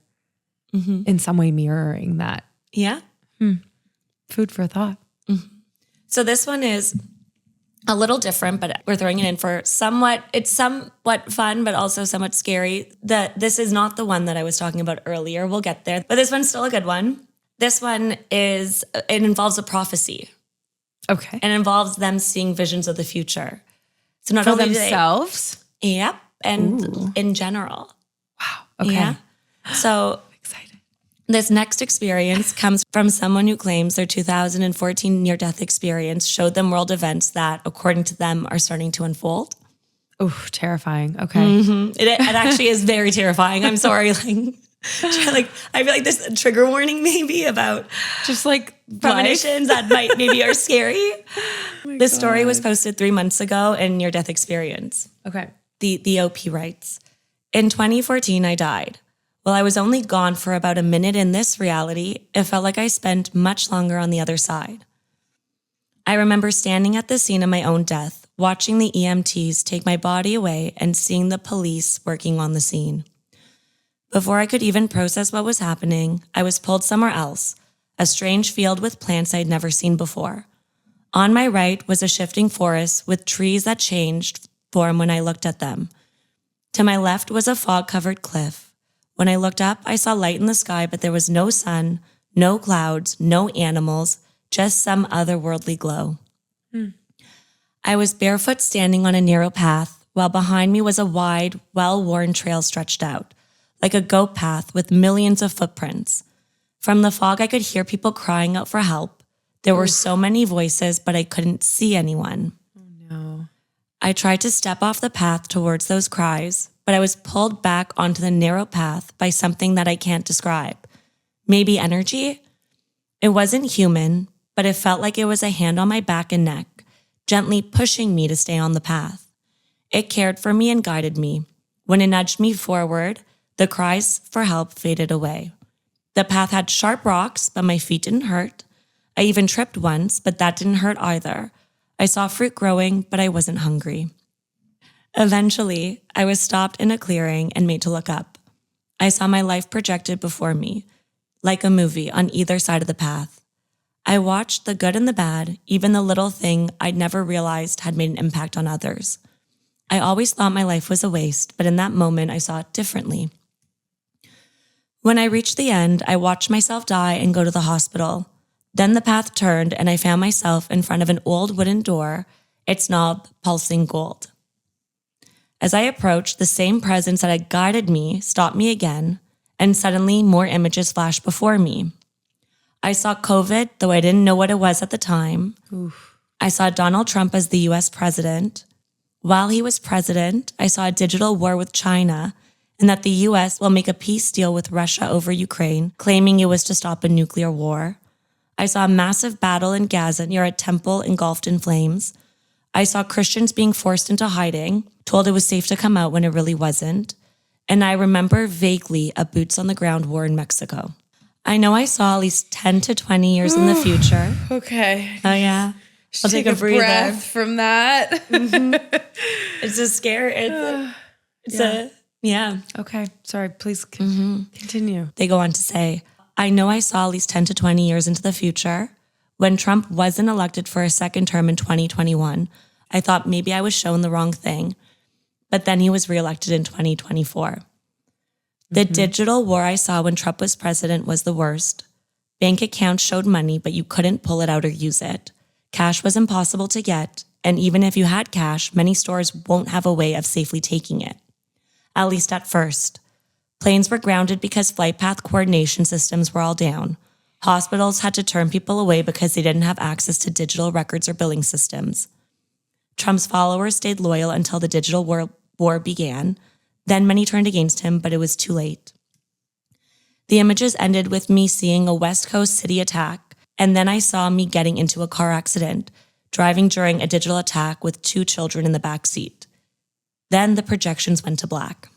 in some way mirroring that. Yeah. Food for thought. So this one is a little different, but we're throwing it in for somewhat fun, but also somewhat scary. This is not the one that I was talking about earlier. We'll get there, but this one's still a good one. This one it involves a prophecy. Okay. And involves them seeing visions of the future. So not For only themselves? Yep, and in general. Wow. Okay. Yeah. So Excited. this next experience comes from someone who claims their 2014 near-death experience showed them world events that, according to them, are starting to unfold. Oh, terrifying. Okay. It actually is very terrifying. I'm sorry. Like I feel like this is a trigger warning maybe about Just like premonitions that might maybe are scary. This story was posted 3 months ago in Near-Death Experience. Okay. The OP writes, in 2014, I died. While I was only gone for about a minute in this reality, it felt like I spent much longer on the other side. I remember standing at the scene of my own death, watching the EMTs take my body away and seeing the police working on the scene. Before I could even process what was happening, I was pulled somewhere else, a strange field with plants I'd never seen before. On my right was a shifting forest with trees that changed form when I looked at them. To my left was a fog-covered cliff. When I looked up, I saw light in the sky, but there was no sun, no clouds, no animals, just some otherworldly glow. I was barefoot standing on a narrow path, while behind me was a wide, well-worn trail stretched out, like a goat path with millions of footprints. From the fog, I could hear people crying out for help. There were so many voices, but I couldn't see anyone. No. I tried to step off the path towards those cries, but I was pulled back onto the narrow path by something that I can't describe. Maybe energy? It wasn't human, but it felt like it was a hand on my back and neck, gently pushing me to stay on the path. It cared for me and guided me. When it nudged me forward, the cries for help faded away. The path had sharp rocks, but my feet didn't hurt. I even tripped once, but that didn't hurt either. I saw fruit growing, but I wasn't hungry. Eventually, I was stopped in a clearing and made to look up. I saw my life projected before me, like a movie on either side of the path. I watched the good and the bad, even the little thing I'd never realized had made an impact on others. I always thought my life was a waste, but in that moment, I saw it differently. When I reached the end, I watched myself die and go to the hospital. Then the path turned and I found myself in front of an old wooden door, its knob pulsing gold. As I approached, the same presence that had guided me stopped me again, and suddenly more images flashed before me. I saw COVID, though I didn't know what it was at the time. Oof. I saw Donald Trump as the US president. While he was president, I saw a digital war with China, and that the US will make a peace deal with Russia over Ukraine, claiming it was to stop a nuclear war. I saw a massive battle in Gaza near a temple engulfed in flames. I saw Christians being forced into hiding, told it was safe to come out when it really wasn't. And I remember vaguely a boots on the ground war in Mexico. I know I saw at least 10 to 20 years in the future. Okay. Oh, yeah. I'll take a breather. Breath from that. It's a scare. Yeah. Okay. Sorry. Please continue. They go on to say, I know I saw at least 10 to 20 years into the future. When Trump wasn't elected for a second term in 2021, I thought maybe I was shown the wrong thing. But then he was reelected in 2024. The digital war I saw when Trump was president was the worst. Bank accounts showed money, but you couldn't pull it out or use it. Cash was impossible to get, and even if you had cash, many stores won't have a way of safely taking it. At least at first. Planes were grounded because flight path coordination systems were all down. Hospitals had to turn people away because they didn't have access to digital records or billing systems. Trump's followers stayed loyal until the digital war began. Then many turned against him, but it was too late. The images ended with me seeing a West Coast city attack, and then I saw me getting into a car accident, driving during a digital attack with 2 children in the back seat. Then the projections went to black.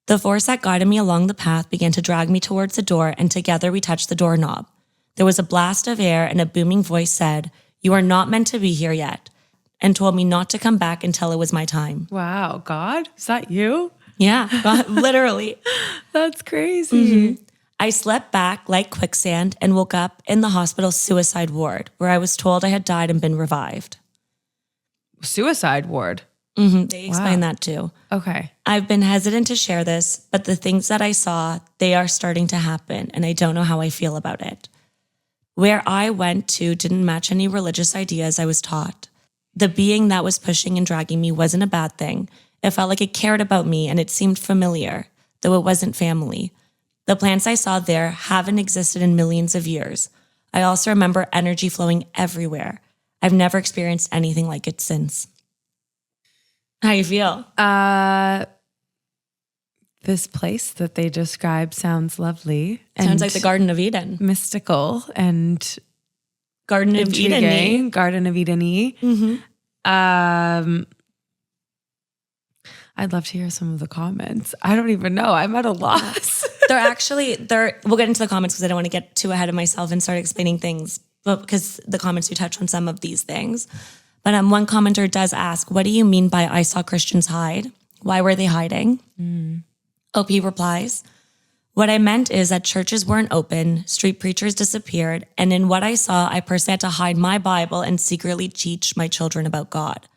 The force that guided me along the path began to drag me towards the door, and together we touched the doorknob. There was a blast of air, and a booming voice said, "You are not meant to be here yet," and told me not to come back until it was my time. Wow. God, is that you? Yeah, God, literally. That's crazy. I slept back like quicksand and woke up in the hospital suicide ward, where I was told I had died and been revived. Suicide ward. They explain that too. Okay. I've been hesitant to share this, but the things that I saw, they are starting to happen, and I don't know how I feel about it. Where I went to didn't match any religious ideas I was taught. The being that was pushing and dragging me wasn't a bad thing. It felt like it cared about me, and it seemed familiar, though it wasn't family. The plants I saw there haven't existed in millions of years. I also remember energy flowing everywhere. I've never experienced anything like it since. How you feel? This place that they describe sounds lovely. Sounds like the Garden of Eden. Mystical and Garden of Eden. Garden of Eden-y. I'd love to hear some of the comments. I don't even know. I'm at a loss. We'll get into the comments because I don't want to get too ahead of myself and start explaining things, but because the comments do touch on some of these things. But one commenter does ask, what do you mean by I saw Christians hide? Why were they hiding? OP replies, what I meant is that churches weren't open, street preachers disappeared, and in what I saw, I personally had to hide my Bible and secretly teach my children about God.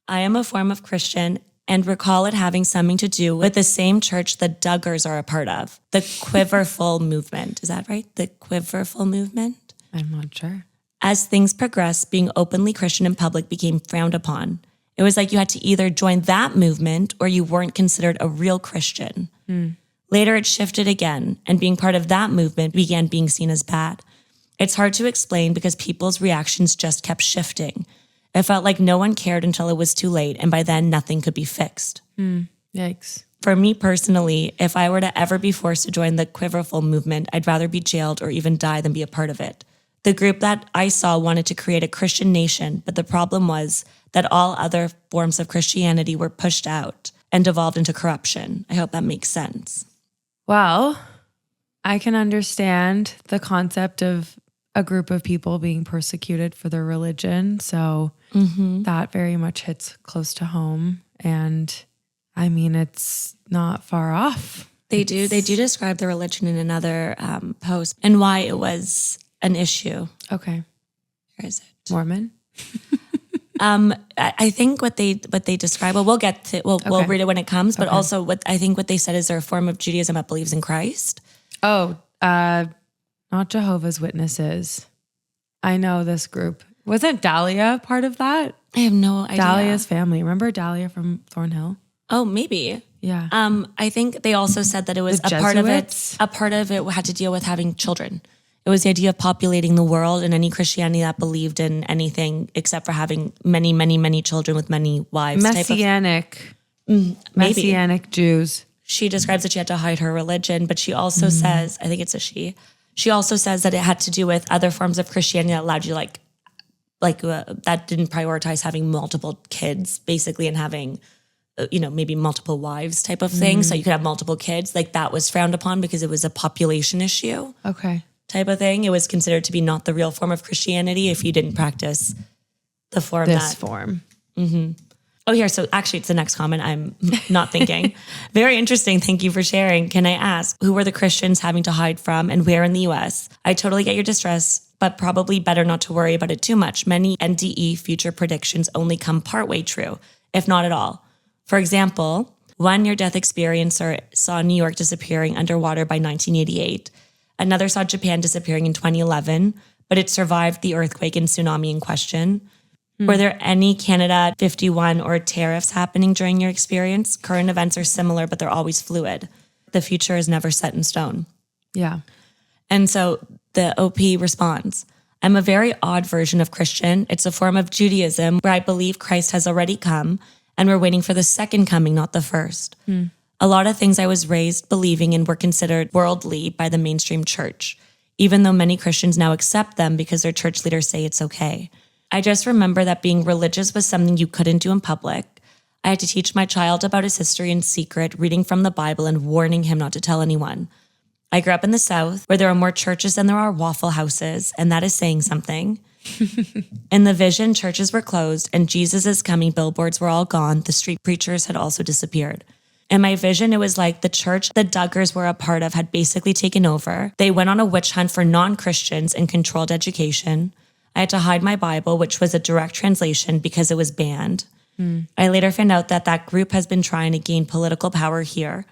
I am a form of Christian and recall it having something to do with the same church the Duggars are a part of, the Quiverful movement. Is that right? The Quiverful movement? I'm not sure. As things progressed, being openly Christian in public became frowned upon. It was like you had to either join that movement or you weren't considered a real Christian. Later, it shifted again, and being part of that movement began being seen as bad. It's hard to explain because people's reactions just kept shifting. It felt like no one cared until it was too late, and by then, nothing could be fixed. Yikes. For me personally, if I were to ever be forced to join the Quiverful movement, I'd rather be jailed or even die than be a part of it. The group that I saw wanted to create a Christian nation, but the problem was that all other forms of Christianity were pushed out and devolved into corruption. I hope that makes sense. Well, I can understand the concept of a group of people being persecuted for their religion. So that very much hits close to home. And I mean, it's not far off. They do describe the religion in another post and why it was an issue. Okay. Where is it? Mormon? I think what they describe. Well, we'll get to. We'll read it when it comes. But also, what they said is they're a form of Judaism that believes in Christ. Oh, not Jehovah's Witnesses. I know this group. Wasn't Dahlia part of that? I have no idea. Dahlia's family. Remember Dahlia from Thornhill? Oh, maybe. Yeah. I think they also said that it was The a part of it. Jesuits? A part of it had to deal with having children. It was the idea of populating the world, and any Christianity that believed in anything except for having many, many, many children with many wives. Messianic Jews. She describes that she had to hide her religion, but she also says, I think it's a she. She also says that it had to do with other forms of Christianity that allowed you that didn't prioritize having multiple kids, basically, and having, maybe multiple wives type of thing. So you could have multiple kids. Like that was frowned upon because it was a population issue. Okay. Type of thing. It was considered to be not the real form of Christianity if you didn't practice the form This form. Oh, here. So actually, it's the next comment I'm not thinking. Very interesting. Thank you for sharing. Can I ask, who were the Christians having to hide from and where in the U.S.? I totally get your distress, but probably better not to worry about it too much. Many NDE future predictions only come partway true, if not at all. For example, one near-death experiencer saw New York disappearing underwater by 1988. Another saw Japan disappearing in 2011, but it survived the earthquake and tsunami in question. Were there any Canada 51 or tariffs happening during your experience? Current events are similar, but they're always fluid. The future is never set in stone. Yeah. And so the OP responds, I'm a very odd version of Christian. It's a form of Judaism where I believe Christ has already come and we're waiting for the second coming, not the first. A lot of things I was raised believing in were considered worldly by the mainstream church, even though many Christians now accept them because their church leaders say it's okay. I just remember that being religious was something you couldn't do in public. I had to teach my child about his history in secret, reading from the Bible and warning him not to tell anyone. I grew up in the South, where there are more churches than there are Waffle Houses, and that is saying something. In the vision, churches were closed, and Jesus is coming billboards were all gone. The street preachers had also disappeared. In my vision, it was like the church the Duggars were a part of had basically taken over. They went on a witch hunt for non-Christians and controlled education. I had to hide my Bible, which was a direct translation because it was banned. I later found out that group has been trying to gain political power here,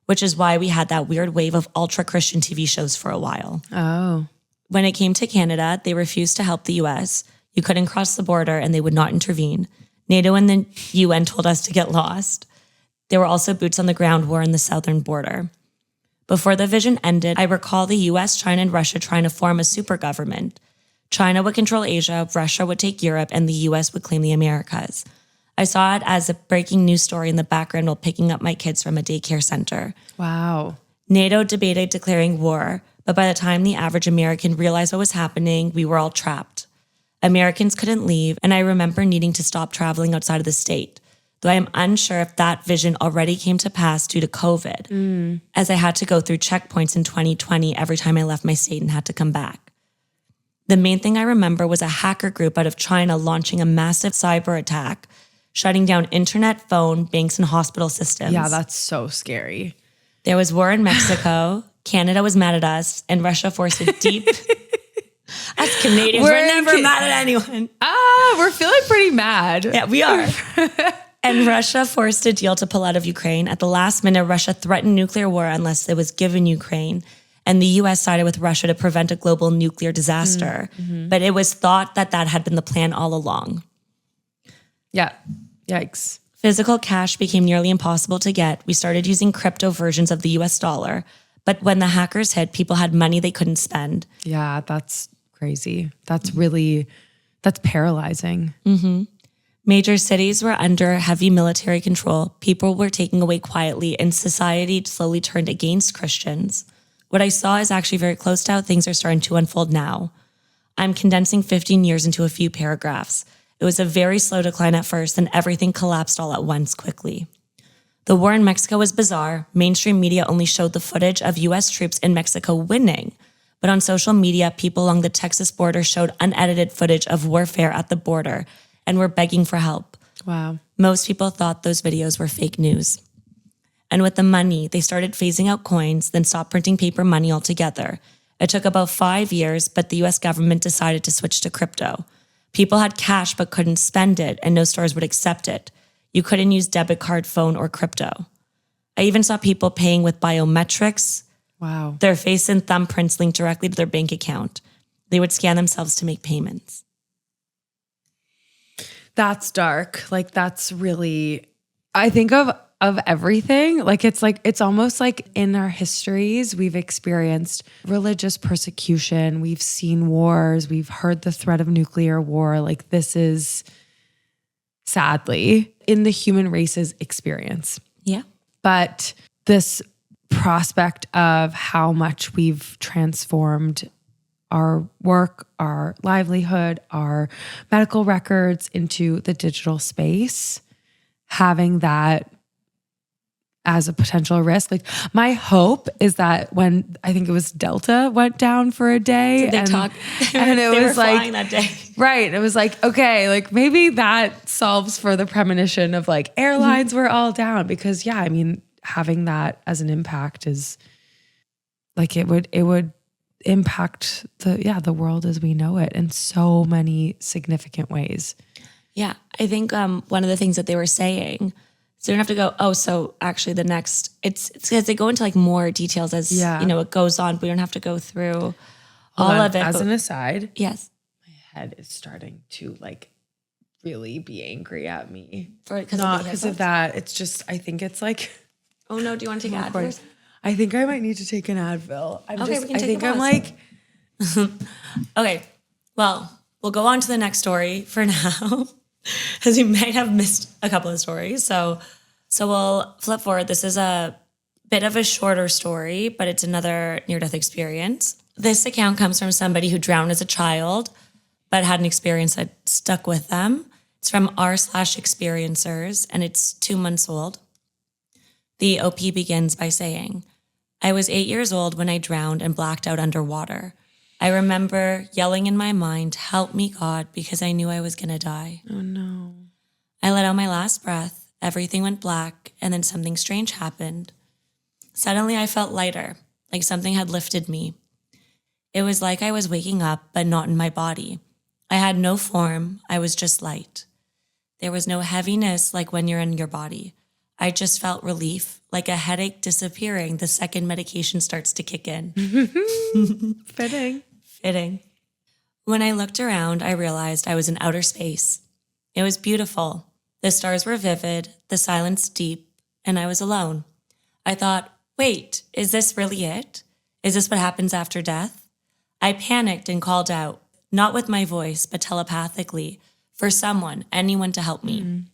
which is why we had that weird wave of ultra-Christian TV shows for a while. Oh. When it came to Canada, they refused to help the US. You couldn't cross the border and they would not intervene. NATO and the UN told us to get lost. There were also boots on the ground war in the southern border. Before the vision ended, I recall the US, China, and Russia trying to form a super government. China would control Asia, Russia would take Europe, and the US would claim the Americas. I saw it as a breaking news story in the background while picking up my kids from a daycare center. Wow. NATO debated declaring war, but by the time the average American realized what was happening, we were all trapped. Americans couldn't leave, and I remember needing to stop traveling outside of the state, though I am unsure if that vision already came to pass due to COVID, as I had to go through checkpoints in 2020 every time I left my state and had to come back. The main thing I remember was a hacker group out of China launching a massive cyber attack, shutting down internet, phone, banks, and hospital systems. Yeah, that's so scary. There was war in Mexico, Canada was mad at us, and Russia forced a deep... Us Canadians, we're never mad at anyone. We're feeling pretty mad. Yeah, we are. And Russia forced a deal to pull out of Ukraine. At the last minute, Russia threatened nuclear war unless it was given Ukraine. And the US sided with Russia to prevent a global nuclear disaster. But it was thought that had been the plan all along. Yeah. Yikes. Physical cash became nearly impossible to get. We started using crypto versions of the US dollar. But when the hackers hit, people had money they couldn't spend. Yeah, that's crazy. That's paralyzing. Major cities were under heavy military control. People were taken away quietly, and society slowly turned against Christians. What I saw is actually very close to how things are starting to unfold now. I'm condensing 15 years into a few paragraphs. It was a very slow decline at first, and everything collapsed all at once quickly. The war in Mexico was bizarre. Mainstream media only showed the footage of U.S. troops in Mexico winning. But on social media, people along the Texas border showed unedited footage of warfare at the border and were begging for help. Wow. Most people thought those videos were fake news. And with the money, they started phasing out coins, then stopped printing paper money altogether. It took about 5 years, but the U.S. government decided to switch to crypto. People had cash but couldn't spend it, and no stores would accept it. You couldn't use debit card, phone, or crypto. I even saw people paying with biometrics. Wow. Their face and thumbprints linked directly to their bank account. They would scan themselves to make payments. That's dark. Like that's really, I think of everything. Like it's almost like in our histories, we've experienced religious persecution. We've seen wars. We've heard the threat of nuclear war. Like this is sadly in the human race's experience. Yeah. But this prospect of how much we've transformed our work, our livelihood, our medical records into the digital space, having that as a potential risk. Like my hope is that when I think it was Delta went down for a day and it was like flying that day. Right. It was like, okay, like maybe that solves for the premonition of like airlines were all down because yeah, I mean, having that as an impact is like, it would impact the world as we know it in so many significant ways. Yeah. I think one of the things that they were saying, so you don't have to go, oh, so actually the next, it's because they go into like more details as, it goes on. We don't have to go through all of it. As an aside. Yes. My head is starting to like really be angry at me. Not because of that. It's just, I think it's like. Oh no, do you want to take Advil? I think I might need to take an Advil. Okay. Well, we'll go on to the next story for now. Because you might have missed a couple of stories. So we'll flip forward. This is a bit of a shorter story, but it's another near-death experience. This account comes from somebody who drowned as a child, but had an experience that stuck with them. It's from r/experiencers, and it's 2 months old. The OP begins by saying, I was 8 years old when I drowned and blacked out underwater. I remember yelling in my mind, help me, God, because I knew I was going to die. Oh, no. I let out my last breath. Everything went black, and then something strange happened. Suddenly, I felt lighter, like something had lifted me. It was like I was waking up, but not in my body. I had no form. I was just light. There was no heaviness like when you're in your body. I just felt relief, like a headache disappearing the second medication starts to kick in. Fitting. When I looked around, I realized I was in outer space. It was beautiful. The stars were vivid, the silence deep, and I was alone. I thought, wait, is this really it? Is this what happens after death? I panicked and called out, not with my voice, but telepathically, for someone, anyone to help me.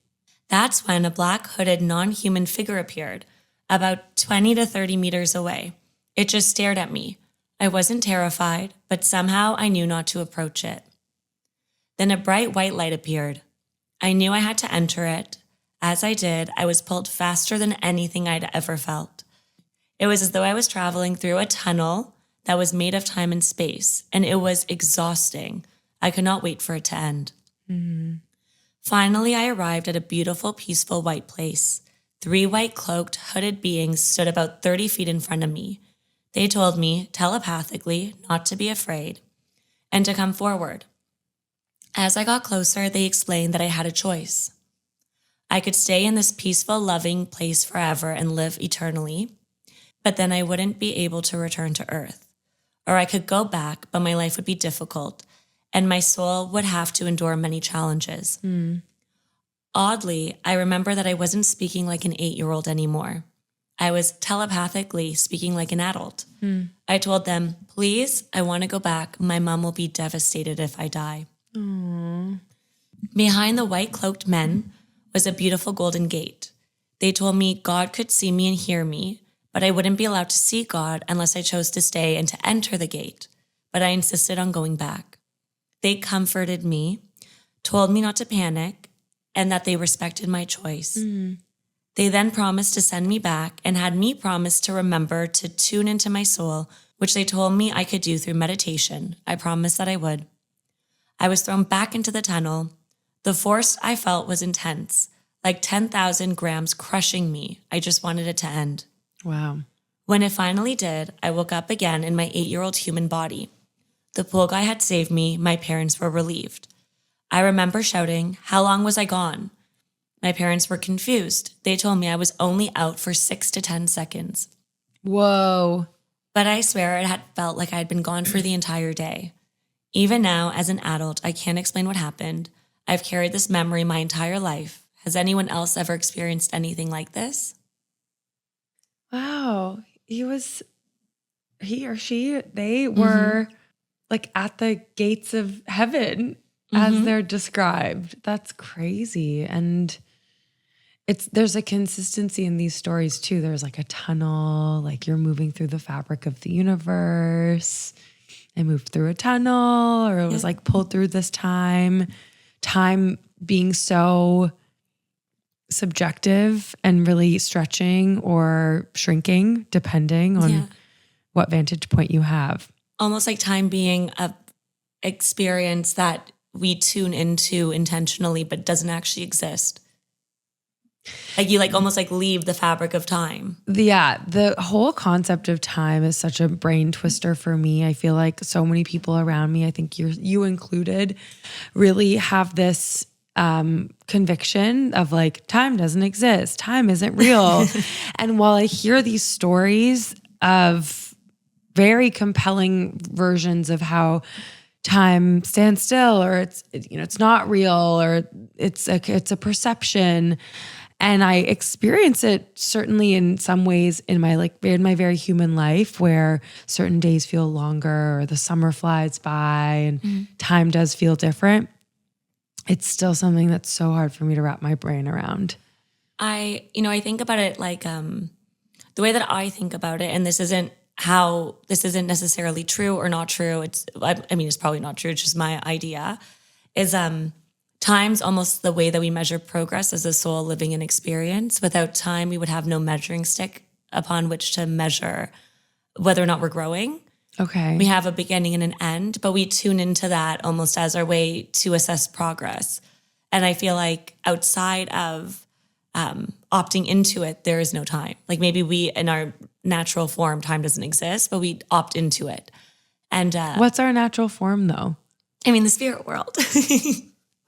That's when a black hooded non-human figure appeared, about 20 to 30 meters away. It just stared at me. I wasn't terrified, but somehow I knew not to approach it. Then a bright white light appeared. I knew I had to enter it. As I did, I was pulled faster than anything I'd ever felt. It was as though I was traveling through a tunnel that was made of time and space, and it was exhausting. I could not wait for it to end. Finally, I arrived at a beautiful, peaceful white place. 3 white-cloaked, hooded beings stood about 30 feet in front of me. They told me, telepathically, not to be afraid and to come forward. As I got closer, they explained that I had a choice. I could stay in this peaceful, loving place forever and live eternally, but then I wouldn't be able to return to Earth. Or I could go back, but my life would be difficult, and my soul would have to endure many challenges. Oddly, I remember that I wasn't speaking like an 8-year-old anymore. I was telepathically speaking like an adult. I told them, please, I want to go back. My mom will be devastated if I die. Aww. Behind the white-cloaked men was a beautiful golden gate. They told me God could see me and hear me, but I wouldn't be allowed to see God unless I chose to stay and to enter the gate. But I insisted on going back. They comforted me, told me not to panic, and that they respected my choice. They then promised to send me back and had me promise to remember to tune into my soul, which they told me I could do through meditation. I promised that I would. I was thrown back into the tunnel. The force I felt was intense, like 10,000 grams crushing me. I just wanted it to end. Wow. When it finally did, I woke up again in my 8-year-old human body. The pool guy had saved me. My parents were relieved. I remember shouting, "How long was I gone?" My parents were confused. They told me I was only out for 6 to 10 seconds. Whoa. But I swear it had felt like I had been gone for the entire day. Even now, as an adult, I can't explain what happened. I've carried this memory my entire life. Has anyone else ever experienced anything like this? Wow. He or she, they were like at the gates of heaven as they're described. That's crazy. And there's a consistency in these stories too. There's like a tunnel, like you're moving through the fabric of the universe. I moved through a tunnel, or it was like pulled through this time being so subjective and really stretching or shrinking depending on what vantage point you have. Almost like time being a experience that we tune into intentionally but doesn't actually exist. Like you almost leave the fabric of time. The whole concept of time is such a brain twister for me. I feel like so many people around me, I think you included, really have this conviction of like, time doesn't exist, time isn't real. And while I hear these stories of very compelling versions of how time stands still, or it's not real, or it's a perception, and I experience it certainly in some ways in my very human life, where certain days feel longer or the summer flies by and time does feel different. It's still something that's so hard for me to wrap my brain around. I think about it like the way that I think about it, and this isn't necessarily true or not true. It's probably not true. It's just my idea is time's almost the way that we measure progress as a soul living an experience. Without time, we would have no measuring stick upon which to measure whether or not we're growing. Okay. We have a beginning and an end, but we tune into that almost as our way to assess progress. And I feel like outside of opting into it, there is no time. Like maybe we, in our natural form, time doesn't exist, but we opt into it. And what's our natural form though? The spirit world.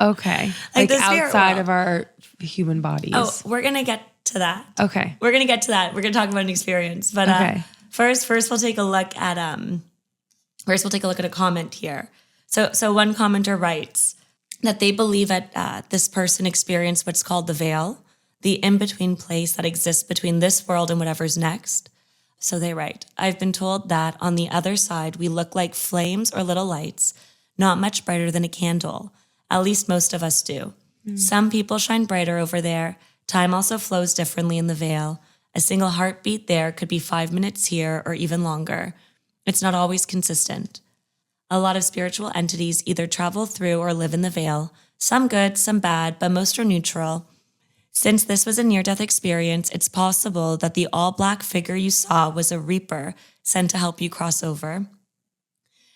Okay. Like outside of our human bodies. Oh, we're going to get to that. Okay. We're going to get to that. We're going to talk about an experience. But okay. First we'll take a look at a comment here. So one commenter writes that they believe that this person experienced what's called the veil, the in-between place that exists between this world and whatever's next. So they write, I've been told that on the other side, we look like flames or little lights, not much brighter than a candle. At least most of us do. Some people shine brighter over there. Time also flows differently in the veil. A single heartbeat there could be 5 minutes here or even longer. It's not always consistent. A lot of spiritual entities either travel through or live in the veil, some good, some bad, but most are neutral. Since this was a near-death experience, it's possible that the all-black figure you saw was a reaper sent to help you cross over.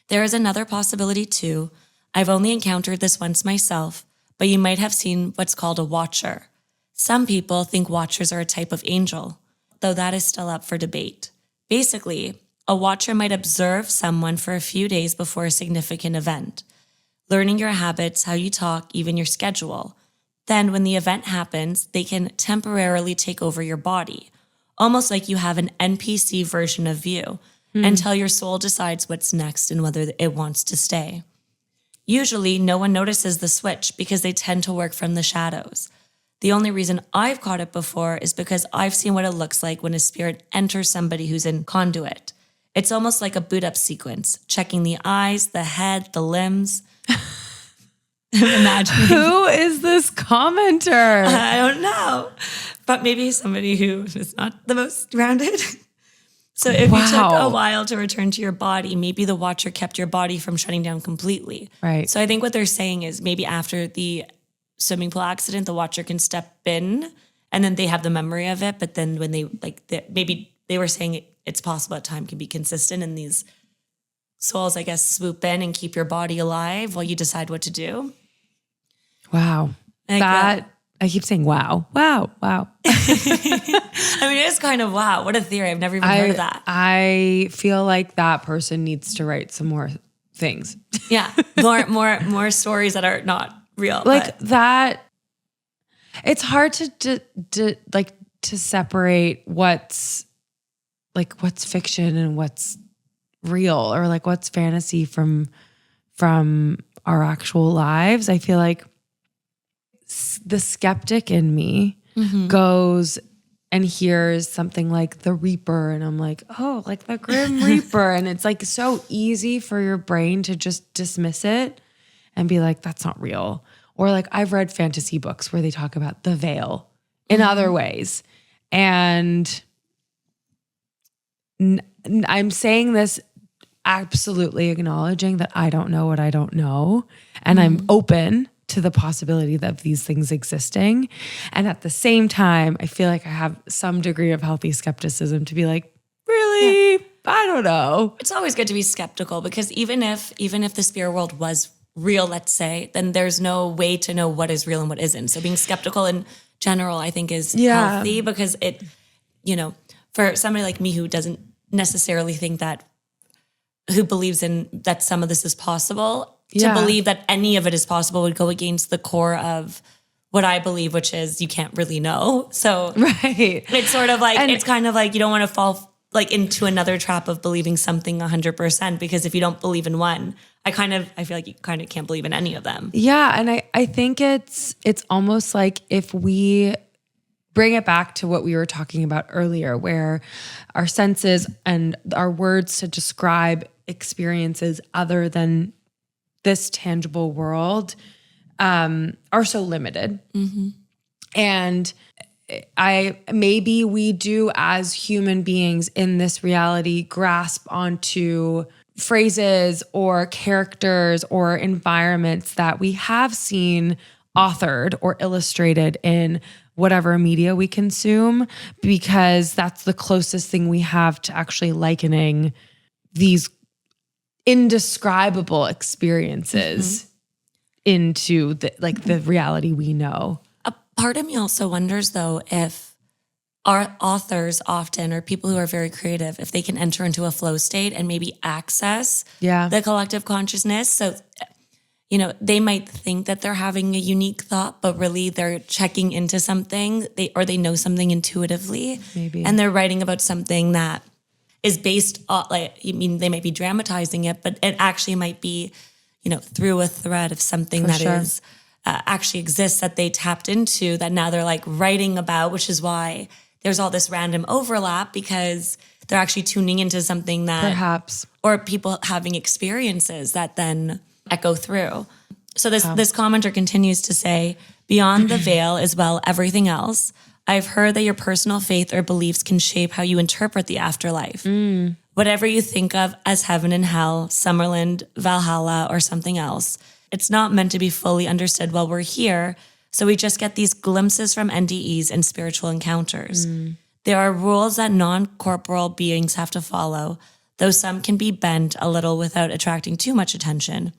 There is another possibility too. I've only encountered this once myself, but you might have seen what's called a watcher. Some people think watchers are a type of angel, though that is still up for debate. Basically, a watcher might observe someone for a few days before a significant event, learning your habits, how you talk, even your schedule. Then when the event happens, they can temporarily take over your body, almost like you have an NPC version of you, until your soul decides what's next and whether it wants to stay. Usually, no one notices the switch because they tend to work from the shadows. The only reason I've caught it before is because I've seen what it looks like when a spirit enters somebody who's in conduit. It's almost like a boot up sequence, checking the eyes, the head, the limbs. Imagine. Who is this commenter? I don't know, but maybe somebody who is not the most grounded. So if you took a while to return to your body, maybe the watcher kept your body from shutting down completely. Right. So I think what they're saying is maybe after the swimming pool accident, the watcher can step in and then they have the memory of it. But then when maybe they were saying it's possible that time can be consistent and these souls, I guess, swoop in and keep your body alive while you decide what to do. Wow. I keep saying wow. It is kind of wow. What a theory. I've never even heard of that. I feel like that person needs to write some more things. Yeah. More stories that are not real. Like that, it's hard to separate what's fiction and what's real, or like what's fantasy from our actual lives. I feel like the skeptic in me goes and hears something like the Reaper, and I'm like, oh, like the Grim Reaper. And it's like so easy for your brain to just dismiss it and be like, that's not real. Or like I've read fantasy books where they talk about the veil in other ways. And I'm saying this absolutely acknowledging that I don't know what I don't know. And I'm open to the possibility of these things existing. And at the same time, I feel like I have some degree of healthy skepticism to be like, really? Yeah. I don't know. It's always good to be skeptical, because even if the spirit world was real, let's say, then there's no way to know what is real and what isn't. So being skeptical in general, I think, is healthy, because it, for somebody like me who doesn't necessarily think that, who believes in that some of this is possible, to believe that any of it is possible would go against the core of what I believe, which is you can't really know. So it's sort of like, it's kind of like you don't want to fall like into another trap of believing something 100%, because if you don't believe in one, I feel like you kind of can't believe in any of them. Yeah. And I think it's almost like if we bring it back to what we were talking about earlier, where our senses and our words to describe experiences other than this tangible world are so limited. And maybe we do, as human beings in this reality, grasp onto phrases or characters or environments that we have seen authored or illustrated in whatever media we consume, because that's the closest thing we have to actually likening these indescribable experiences into the reality we know. A part of me also wonders, though, if our authors often, or people who are very creative, if they can enter into a flow state and maybe access the collective consciousness. So, they might think that they're having a unique thought, but really they're checking into something, they know something intuitively. Maybe. And they're writing about something that is based on, they might be dramatizing it, but it actually might be, through a thread of something is actually exists that they tapped into, that now they're like writing about, which is why there's all this random overlap, because they're actually tuning into something that perhaps, or people having experiences that then echo through. So this commenter continues to say, beyond the veil is, well, everything else. I've heard that your personal faith or beliefs can shape how you interpret the afterlife. Whatever you think of as heaven and hell, Summerland, Valhalla, or something else, it's not meant to be fully understood while we're here, so we just get these glimpses from NDEs and spiritual encounters. There are rules that non-corporeal beings have to follow, though some can be bent a little without attracting too much attention.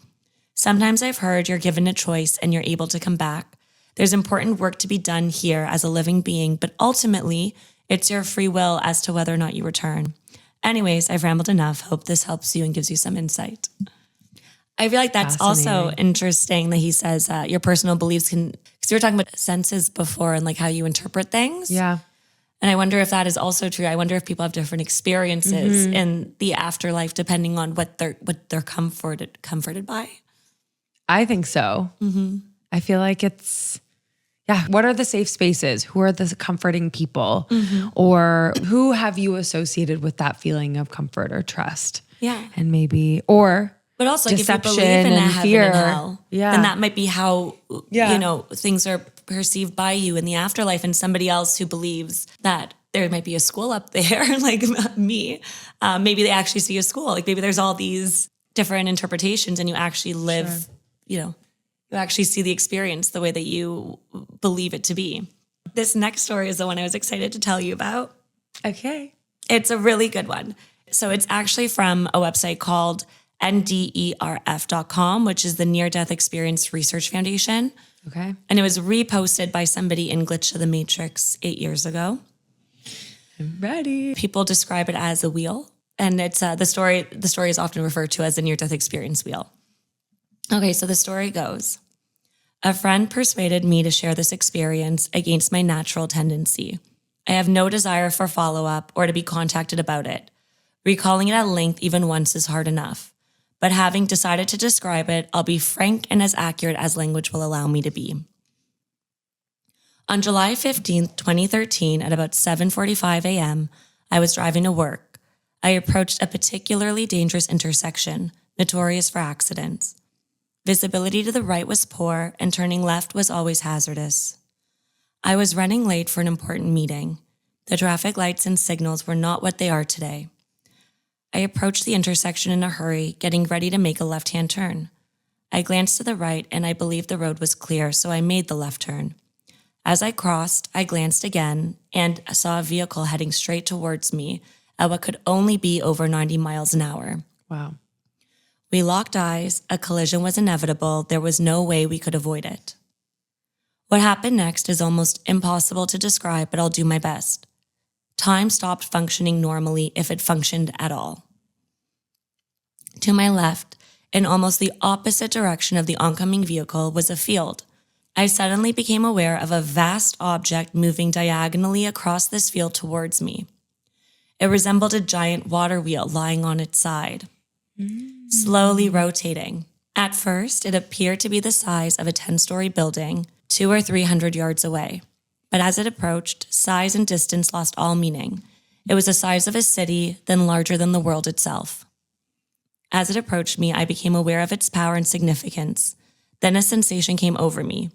Sometimes I've heard you're given a choice and you're able to come back. There's important work to be done here as a living being, but ultimately, it's your free will as to whether or not you return. Anyways, I've rambled enough. Hope this helps you and gives you some insight. I feel like that's also interesting that he says your personal beliefs can, because you were talking about senses before and like how you interpret things. Yeah. And I wonder if that is also true. I wonder if people have different experiences in the afterlife depending on what they're comforted by. I think so. I feel like it's, what are the safe spaces? Who are the comforting people? Or who have you associated with that feeling of comfort or trust? Yeah. And maybe, or but also deception, if you believe in and heaven fear. And hell, then that might be how, things are perceived by you in the afterlife, and somebody else who believes that there might be a school up there, like me, maybe they actually see a school. Like maybe there's all these different interpretations and you actually live, you actually see the experience the way that you believe it to be. This next story is the one I was excited to tell you about. Okay. It's a really good one. So it's actually from a website called NDERF.com, which is the Near Death Experience Research Foundation. Okay. And it was reposted by somebody in Glitch to the Matrix 8 years ago. I'm ready. People describe it as a wheel. And it's the story is often referred to as the near-death experience wheel. Okay, so the story goes. A friend persuaded me to share this experience against my natural tendency. I have no desire for follow-up or to be contacted about it. Recalling it at length even once is hard enough. But having decided to describe it, I'll be frank and as accurate as language will allow me to be. On July 15th, 2013, at about 7:45 a.m., I was driving to work. I approached a particularly dangerous intersection, notorious for accidents. Visibility to the right was poor, and turning left was always hazardous. I was running late for an important meeting. The traffic lights and signals were not what they are today. I approached the intersection in a hurry, getting ready to make a left-hand turn. I glanced to the right, and I believed the road was clear, so I made the left turn. As I crossed, I glanced again and saw a vehicle heading straight towards me at what could only be over 90 miles an hour. Wow. We locked eyes. A collision was inevitable. There was no way we could avoid it. What happened next is almost impossible to describe, but I'll do my best. Time stopped functioning normally, if it functioned at all. To my left, in almost the opposite direction of the oncoming vehicle, was a field. I suddenly became aware of a vast object moving diagonally across this field towards me. It resembled a giant water wheel lying on its side, slowly rotating. At first, it appeared to be the size of a 10-story building, 200 or 300 yards away. But as it approached, size and distance lost all meaning. It was the size of a city, then larger than the world itself. As it approached me, I became aware of its power and significance. Then a sensation came over me.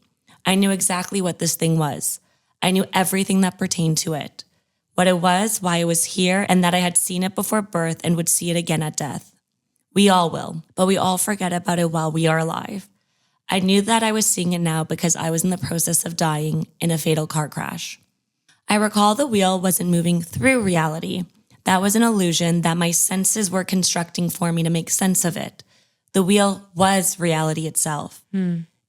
I knew exactly what this thing was. I knew everything that pertained to it. What it was, why it was here, and that I had seen it before birth and would see it again at death. We all will, but we all forget about it while we are alive. I knew that I was seeing it now because I was in the process of dying in a fatal car crash. I recall the wheel wasn't moving through reality. That was an illusion that my senses were constructing for me to make sense of it. The wheel was reality itself.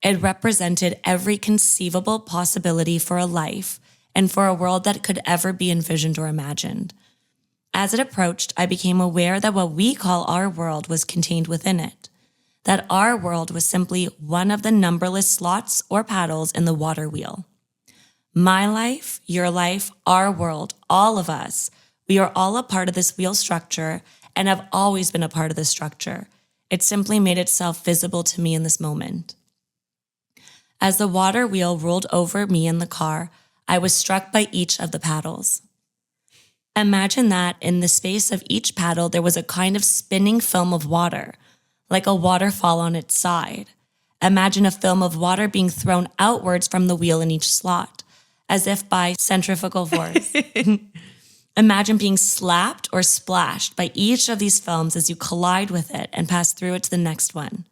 It represented every conceivable possibility for a life and for a world that could ever be envisioned or imagined. As it approached, I became aware that what we call our world was contained within it, that our world was simply one of the numberless slots or paddles in the water wheel. My life, your life, our world, all of us, we are all a part of this wheel structure and have always been a part of this structure. It simply made itself visible to me in this moment. As the water wheel rolled over me in the car, I was struck by each of the paddles. Imagine that in the space of each paddle, there was a kind of spinning film of water, like a waterfall on its side. Imagine a film of water being thrown outwards from the wheel in each slot, as if by centrifugal force. Imagine being slapped or splashed by each of these films as you collide with it and pass through it to the next one.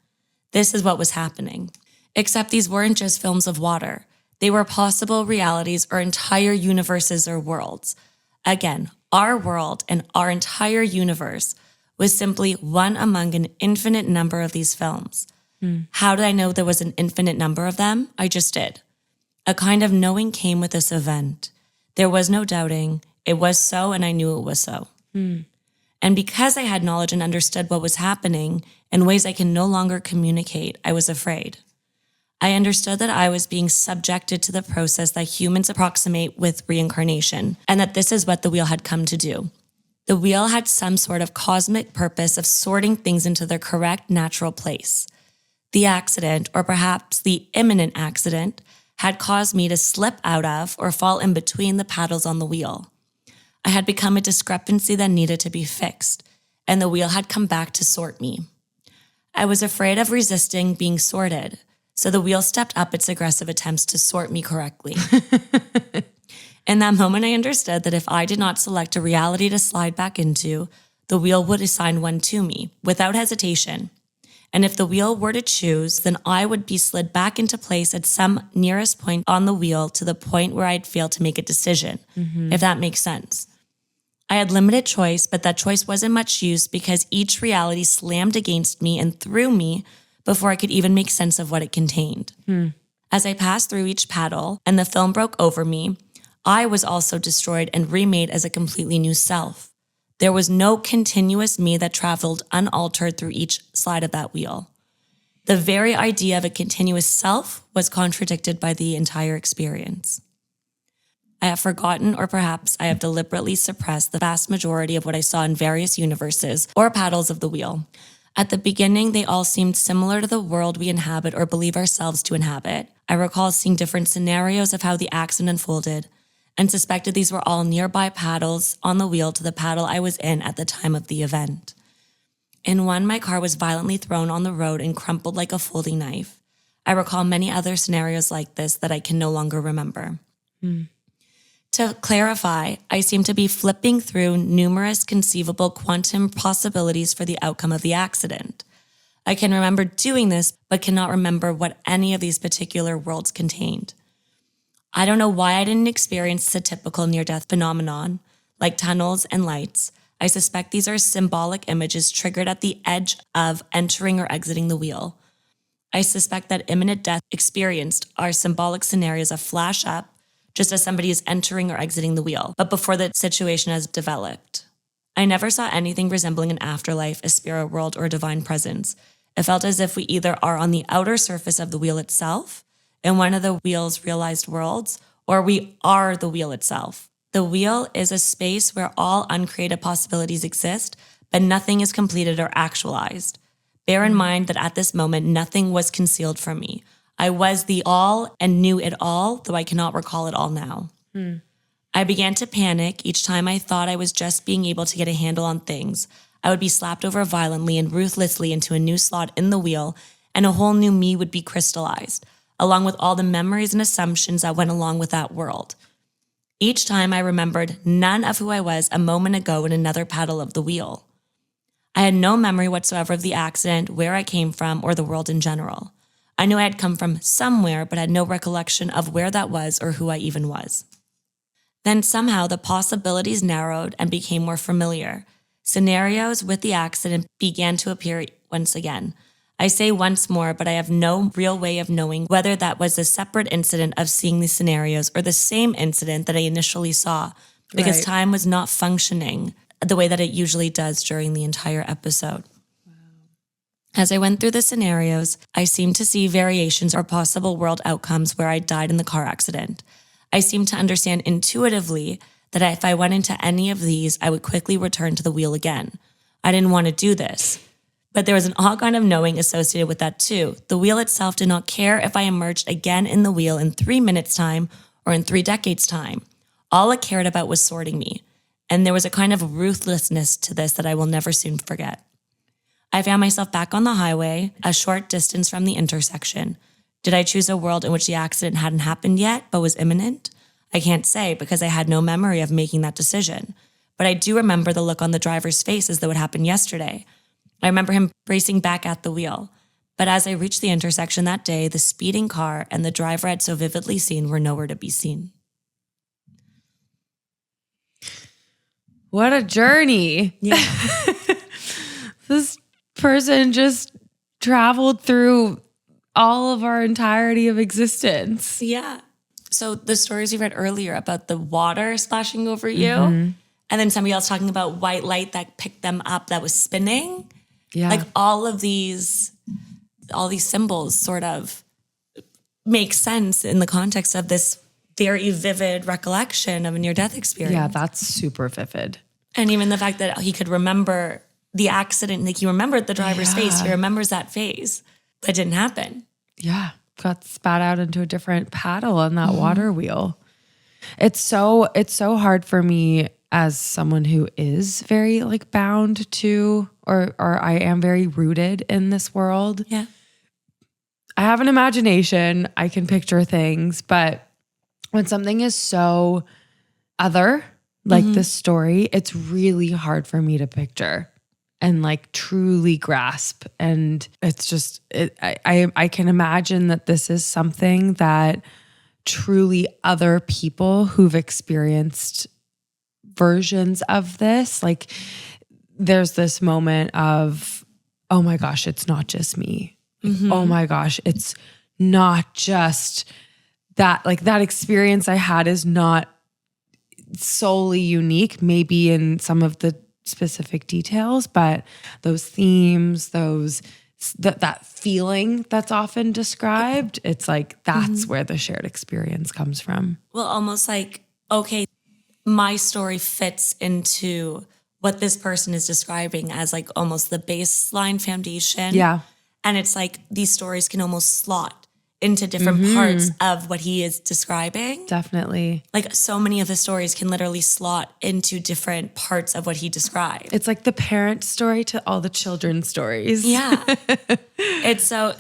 This is what was happening. Except these weren't just films of water. They were possible realities or entire universes or worlds. Again, our world and our entire universe was simply one among an infinite number of these films. How did I know there was an infinite number of them? I just did. A kind of knowing came with this event. There was no doubting. It was so, and I knew it was so. And because I had knowledge and understood what was happening in ways I can no longer communicate, I was afraid. I understood that I was being subjected to the process that humans approximate with reincarnation, and that this is what the wheel had come to do. The wheel had some sort of cosmic purpose of sorting things into their correct natural place. The accident, or perhaps the imminent accident, had caused me to slip out of or fall in between the paddles on the wheel. I had become a discrepancy that needed to be fixed, and the wheel had come back to sort me. I was afraid of resisting being sorted, so the wheel stepped up its aggressive attempts to sort me correctly. In that moment, I understood that if I did not select a reality to slide back into, the wheel would assign one to me, without hesitation. And if the wheel were to choose, then I would be slid back into place at some nearest point on the wheel to the point where I'd failed to make a decision, if that makes sense. I had limited choice, but that choice wasn't much use because each reality slammed against me and threw me before I could even make sense of what it contained. As I passed through each paddle and the film broke over me, I was also destroyed and remade as a completely new self. There was no continuous me that traveled unaltered through each slide of that wheel. The very idea of a continuous self was contradicted by the entire experience. I have forgotten, or perhaps I have deliberately suppressed, the vast majority of what I saw in various universes or paddles of the wheel. At the beginning, they all seemed similar to the world we inhabit or believe ourselves to inhabit. I recall seeing different scenarios of how the accident unfolded and suspected these were all nearby paddles on the wheel to the paddle I was in at the time of the event. In one, my car was violently thrown on the road and crumpled like a folding knife. I recall many other scenarios like this that I can no longer remember. To clarify, I seem to be flipping through numerous conceivable quantum possibilities for the outcome of the accident. I can remember doing this, but cannot remember what any of these particular worlds contained. I don't know why I didn't experience the typical near-death phenomenon, like tunnels and lights. I suspect these are symbolic images triggered at the edge of entering or exiting the wheel. I suspect that imminent death experienced are symbolic scenarios of flash up, just as somebody is entering or exiting the wheel, but before the situation has developed. I never saw anything resembling an afterlife, a spirit world, or a divine presence. It felt as if we either are on the outer surface of the wheel itself, in one of the wheel's realized worlds, or we are the wheel itself. The wheel is a space where all uncreated possibilities exist, but nothing is completed or actualized. Bear in mind that at this moment, nothing was concealed from me. I was the all and knew it all, though I cannot recall it all now. I began to panic each time I thought I was just being able to get a handle on things. I would be slapped over violently and ruthlessly into a new slot in the wheel, and a whole new me would be crystallized, along with all the memories and assumptions that went along with that world. Each time I remembered none of who I was a moment ago in another paddle of the wheel. I had no memory whatsoever of the accident, where I came from, or the world in general. I knew I had come from somewhere, but had no recollection of where that was or who I even was. Then somehow the possibilities narrowed and became more familiar. Scenarios with the accident began to appear once again. I say once more, but I have no real way of knowing whether that was a separate incident of seeing these scenarios or the same incident that I initially saw, because time was not functioning the way that it usually does during the entire episode. As I went through the scenarios, I seemed to see variations or possible world outcomes where I died in the car accident. I seemed to understand intuitively that if I went into any of these, I would quickly return to the wheel again. I didn't want to do this, but there was an odd kind of knowing associated with that too. The wheel itself did not care if I emerged again in the wheel in 3 minutes' time or in 3 decades' time. All it cared about was sorting me, and there was a kind of ruthlessness to this that I will never soon forget. I found myself back on the highway, a short distance from the intersection. Did I choose a world in which the accident hadn't happened yet, but was imminent? I can't say because I had no memory of making that decision. But I do remember the look on the driver's face as though it happened yesterday. I remember him bracing back at the wheel. But as I reached the intersection that day, the speeding car and the driver I had so vividly seen were nowhere to be seen. What a journey. Yeah. This person just traveled through all of our entirety of existence. Yeah. So the stories you read earlier about the water splashing over you, and then somebody else talking about white light that picked them up that was spinning. Yeah. Like all these symbols sort of make sense in the context of this very vivid recollection of a near-death experience. Yeah, that's super vivid. And even the fact that he could remember the accident, like he remembered the driver's face, he remembers that phase, but it didn't happen. Yeah, got spat out into a different paddle on that water wheel. It's so hard for me as someone who is very like bound to, or I am very rooted in this world. Yeah. I have an imagination, I can picture things, but when something is so other, like this story, it's really hard for me to picture and like truly grasp. And it's just, I can imagine that this is something that truly other people who've experienced versions of this, like there's this moment of, oh my gosh, it's not just me. Oh my gosh, it's not just that, like that experience I had is not solely unique, maybe in some of the specific details, but those themes, those that feeling that's often described. It's like, that's where the shared experience comes from. Well, almost like, okay, my story fits into what this person is describing as like almost the baseline foundation. Yeah. And it's like these stories can almost slot into different parts of what he is describing. Definitely. Like so many of the stories can literally slot into different parts of what he described. It's like the parent story to all the children's stories. Yeah. It's so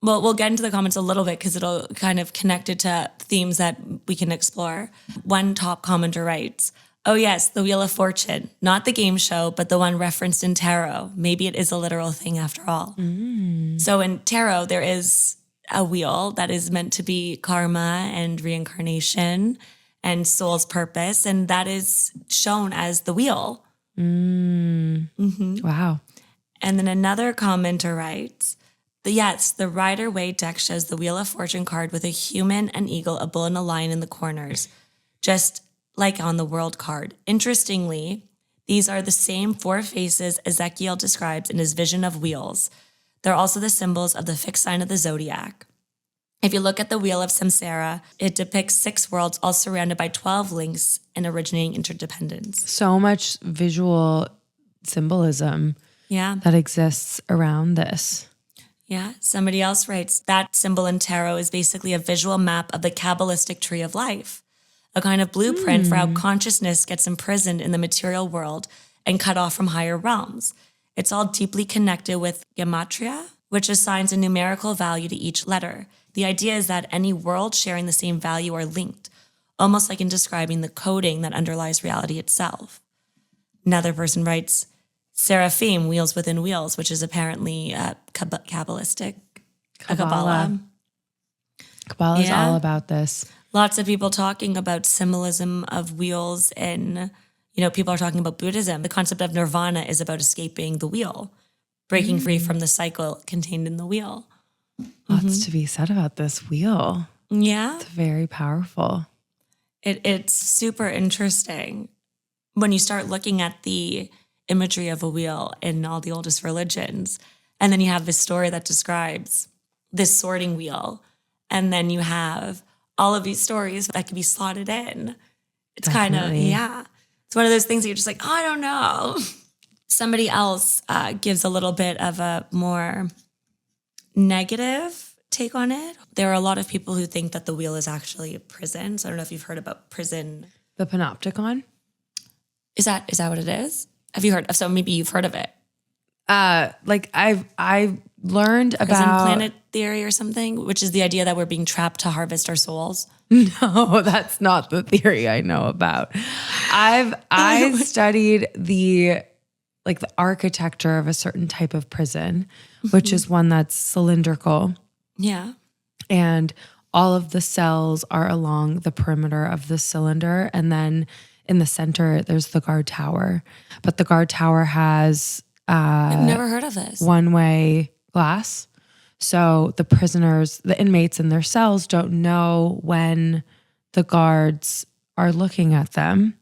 well, we'll get into the comments a little bit because it'll kind of connect it to themes that we can explore. One top commenter writes, "Oh yes, the Wheel of Fortune, not the game show, but the one referenced in tarot. Maybe it is a literal thing after all." So in tarot, there is a wheel that is meant to be karma and reincarnation and soul's purpose. And that is shown as the wheel. Wow. And then another commenter writes, the Rider-Waite deck shows the Wheel of Fortune card with a human, an eagle, a bull, and a lion in the corners, just like on the world card. Interestingly, these are the same 4 faces Ezekiel describes in his vision of wheels. They're also the symbols of the fixed sign of the zodiac. If you look at the Wheel of Samsara, it depicts 6 worlds all surrounded by 12 links and originating interdependence. So much visual symbolism that exists around this. Yeah. Somebody else writes, that symbol in tarot is basically a visual map of the Kabbalistic tree of life, a kind of blueprint for how consciousness gets imprisoned in the material world and cut off from higher realms. It's all deeply connected with gematria, which assigns a numerical value to each letter. The idea is that any worlds sharing the same value are linked, almost like in describing the coding that underlies reality itself. Another person writes, Seraphim, wheels within wheels, which is apparently Kabbalistic. Kabbalah. Kabbalah is all about this. Lots of people talking about symbolism of wheels and, people are talking about Buddhism. The concept of nirvana is about escaping the wheel, breaking free from the cycle contained in the wheel. Lots to be said about this wheel. Yeah. It's very powerful. It's super interesting when you start looking at the imagery of a wheel in all the oldest religions. And then you have this story that describes this sorting wheel. And then you have all of these stories that can be slotted in. It's Definitely. kind of, it's one of those things that you're just like, oh, I don't know. Somebody else gives a little bit of a more negative take on it. There are a lot of people who think that the wheel is actually a prison. So I don't know if you've heard about prison. The panopticon? Is that what it is? Have you heard of? So maybe you've heard of it. I've learned Prison about planet theory or something, which is the idea that we're being trapped to harvest our souls. No, that's not the theory I know about. I studied the architecture of a certain type of prison, which is one that's cylindrical. Yeah. And all of the cells are along the perimeter of the cylinder. And then in the center, there's the guard tower. But the guard tower has I've never heard of this. one-way glass. So the prisoners, the inmates in their cells don't know when the guards are looking at them.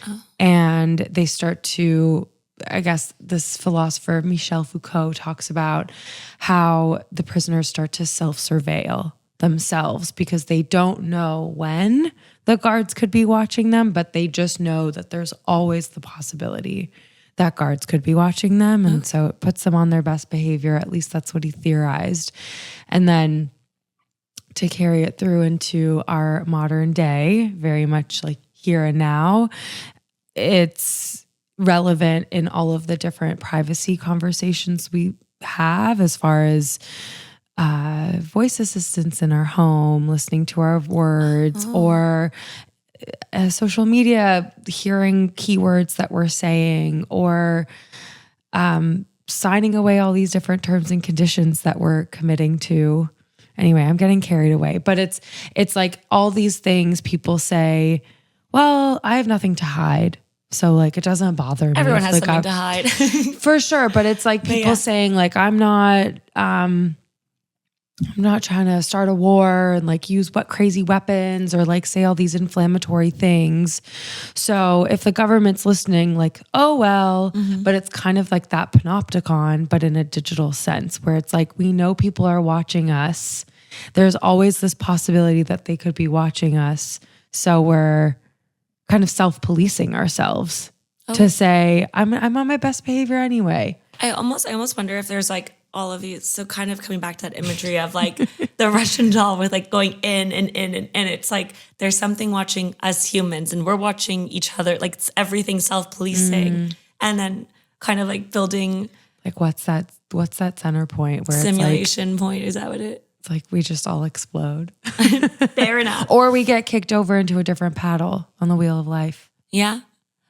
Oh. And they start to, I guess this philosopher, Michel Foucault, talks about how the prisoners start to self-surveil themselves because they don't know when the guards could be watching them, but they just know that there's always the possibility that guards could be watching them. And so it puts them on their best behavior. At least that's what he theorized. And then to carry it through into our modern day, very much like here and now, it's relevant in all of the different privacy conversations we have as far as voice assistants in our home, listening to our words, or social media, hearing keywords that we're saying, or signing away all these different terms and conditions that we're committing to. Anyway, I'm getting carried away, but it's like all these things people say, well, I have nothing to hide. So like, it doesn't bother me. Everyone has like, something to hide. For sure. But it's like people saying like, I'm not, I'm not trying to start a war and like use what crazy weapons or like say all these inflammatory things. So if the government's listening, like, oh, well, but it's kind of like that panopticon, but in a digital sense where it's like, we know people are watching us. There's always this possibility that they could be watching us. So we're kind of self-policing ourselves to say, I'm on my best behavior anyway. I almost wonder if there's like all of you. So kind of coming back to that imagery of like the Russian doll with like going in and in and it's like there's something watching us humans and we're watching each other. Like it's everything self-policing and then kind of like building like what's that center point where simulation point? Is that what it's like we just all explode. Fair enough. Or we get kicked over into a different paddle on the wheel of life. Yeah.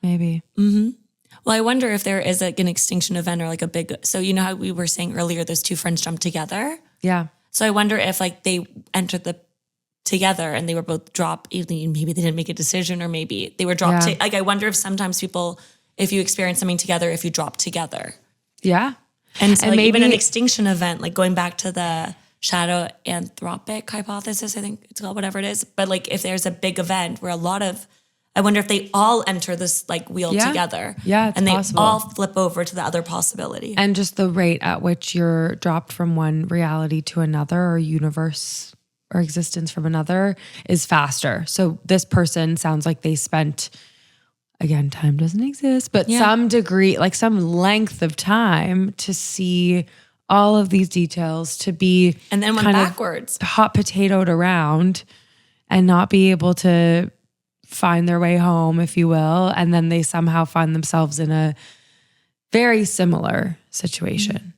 Maybe. Well, I wonder if there is like an extinction event or like a big, so you know how we were saying earlier, those two friends jumped together? Yeah. So I wonder if like they entered together and they were both dropped, maybe they didn't make a decision or maybe they were dropped. Yeah. Like I wonder if sometimes people, if you experience something together, if you drop together. Yeah. And so like maybe even an extinction event, like going back to the shadow anthropic hypothesis, I think it's called, whatever it is. But like if there's a big event where I wonder if they all enter this like wheel together. Yeah, it's and they possible. all flip over to the other possibility. And just the rate at which you're dropped from one reality to another or universe or existence from another is faster. So this person sounds like they spent, again, time doesn't exist, but some degree, like some length of time to see all of these details, to be and then went backwards, hot potatoed around and not be able to find their way home, if you will. And then they somehow find themselves in a very similar situation.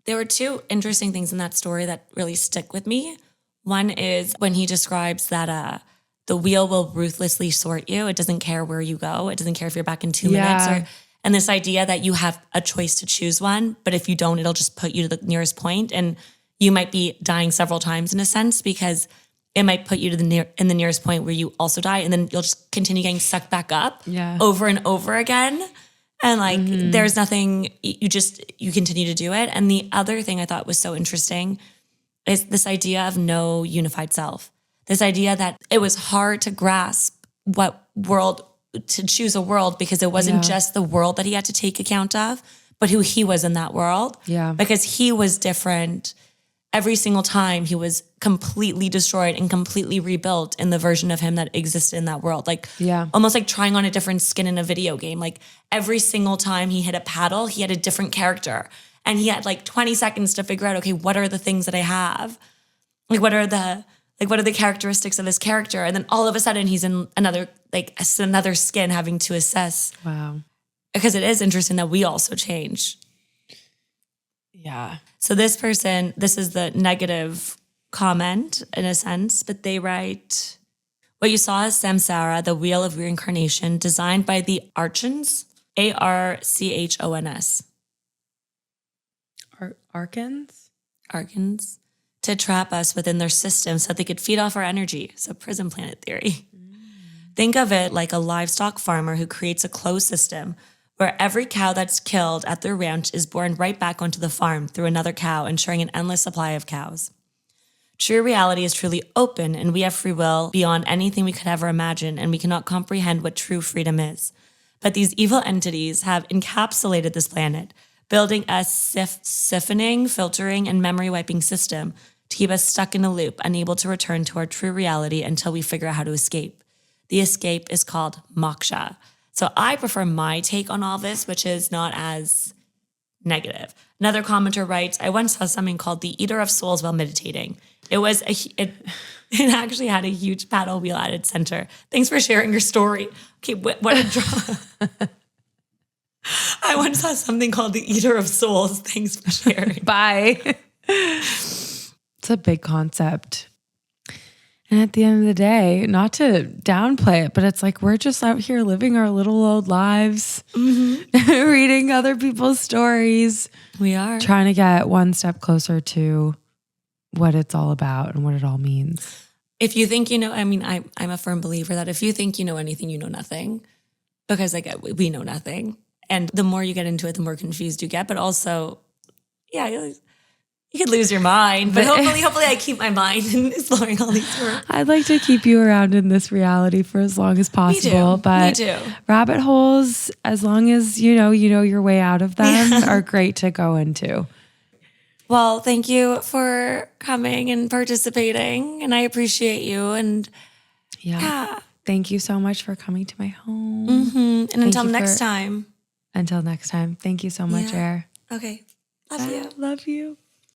There were two interesting things in that story that really stick with me. One is when he describes that the wheel will ruthlessly sort you. It doesn't care where you go. It doesn't care if you're back in 2 minutes. And this idea that you have a choice to choose one, but if you don't, it'll just put you to the nearest point. And you might be dying several times in a sense because it might put you to the nearest point where you also die, and then you'll just continue getting sucked back up over and over again. And like, there's nothing, you continue to do it. And the other thing I thought was so interesting is this idea of no unified self. This idea that it was hard to grasp to choose a world because it wasn't just the world that he had to take account of, but who he was in that world. Yeah. Because he was different. Every single time he was completely destroyed and completely rebuilt in the version of him that existed in that world. Like almost like trying on a different skin in a video game. Like every single time he hit a paddle, he had a different character. And he had like 20 seconds to figure out, okay, what are the things that I have? Like what are the characteristics of this character? And then all of a sudden he's in another skin having to assess. Wow. Because it is interesting that we also change. Yeah. So this person, this is the negative comment in a sense, but they write, what you saw is Samsara, the wheel of reincarnation, designed by the Archons, Archons. Archons, to trap us within their system so that they could feed off our energy. So prison planet theory. Think of it like a livestock farmer who creates a closed system where every cow that's killed at their ranch is born right back onto the farm through another cow, ensuring an endless supply of cows. True reality is truly open, and we have free will beyond anything we could ever imagine, and we cannot comprehend what true freedom is. But these evil entities have encapsulated this planet, building a siphoning, filtering, and memory-wiping system to keep us stuck in a loop, unable to return to our true reality until we figure out how to escape. The escape is called moksha. So I prefer my take on all this, which is not as negative. Another commenter writes, I once saw something called the Eater of Souls while meditating. It actually had a huge paddle wheel at its center. Thanks for sharing your story. Okay, what a draw. I once saw something called the Eater of Souls. Thanks for sharing. Bye. It's a big concept. And at the end of the day, not to downplay it, but it's like we're just out here living our little old lives, reading other people's stories. We are. Trying to get one step closer to what it's all about and what it all means. If you think you know, I'm a firm believer that if you think you know anything, you know nothing. Because like we know nothing. And the more you get into it, the more confused you get. But also, You could lose your mind, but hopefully I keep my mind in exploring all these worlds. I'd like to keep you around in this reality for as long as possible. Me too. Rabbit holes, as long as you know your way out of them, are great to go into. Well, thank you for coming and participating, and I appreciate you. And yeah. Thank you so much for coming to my home. Mm-hmm. And until next time. Until next time. Thank you so much, Erin. Okay. Love you. Love you.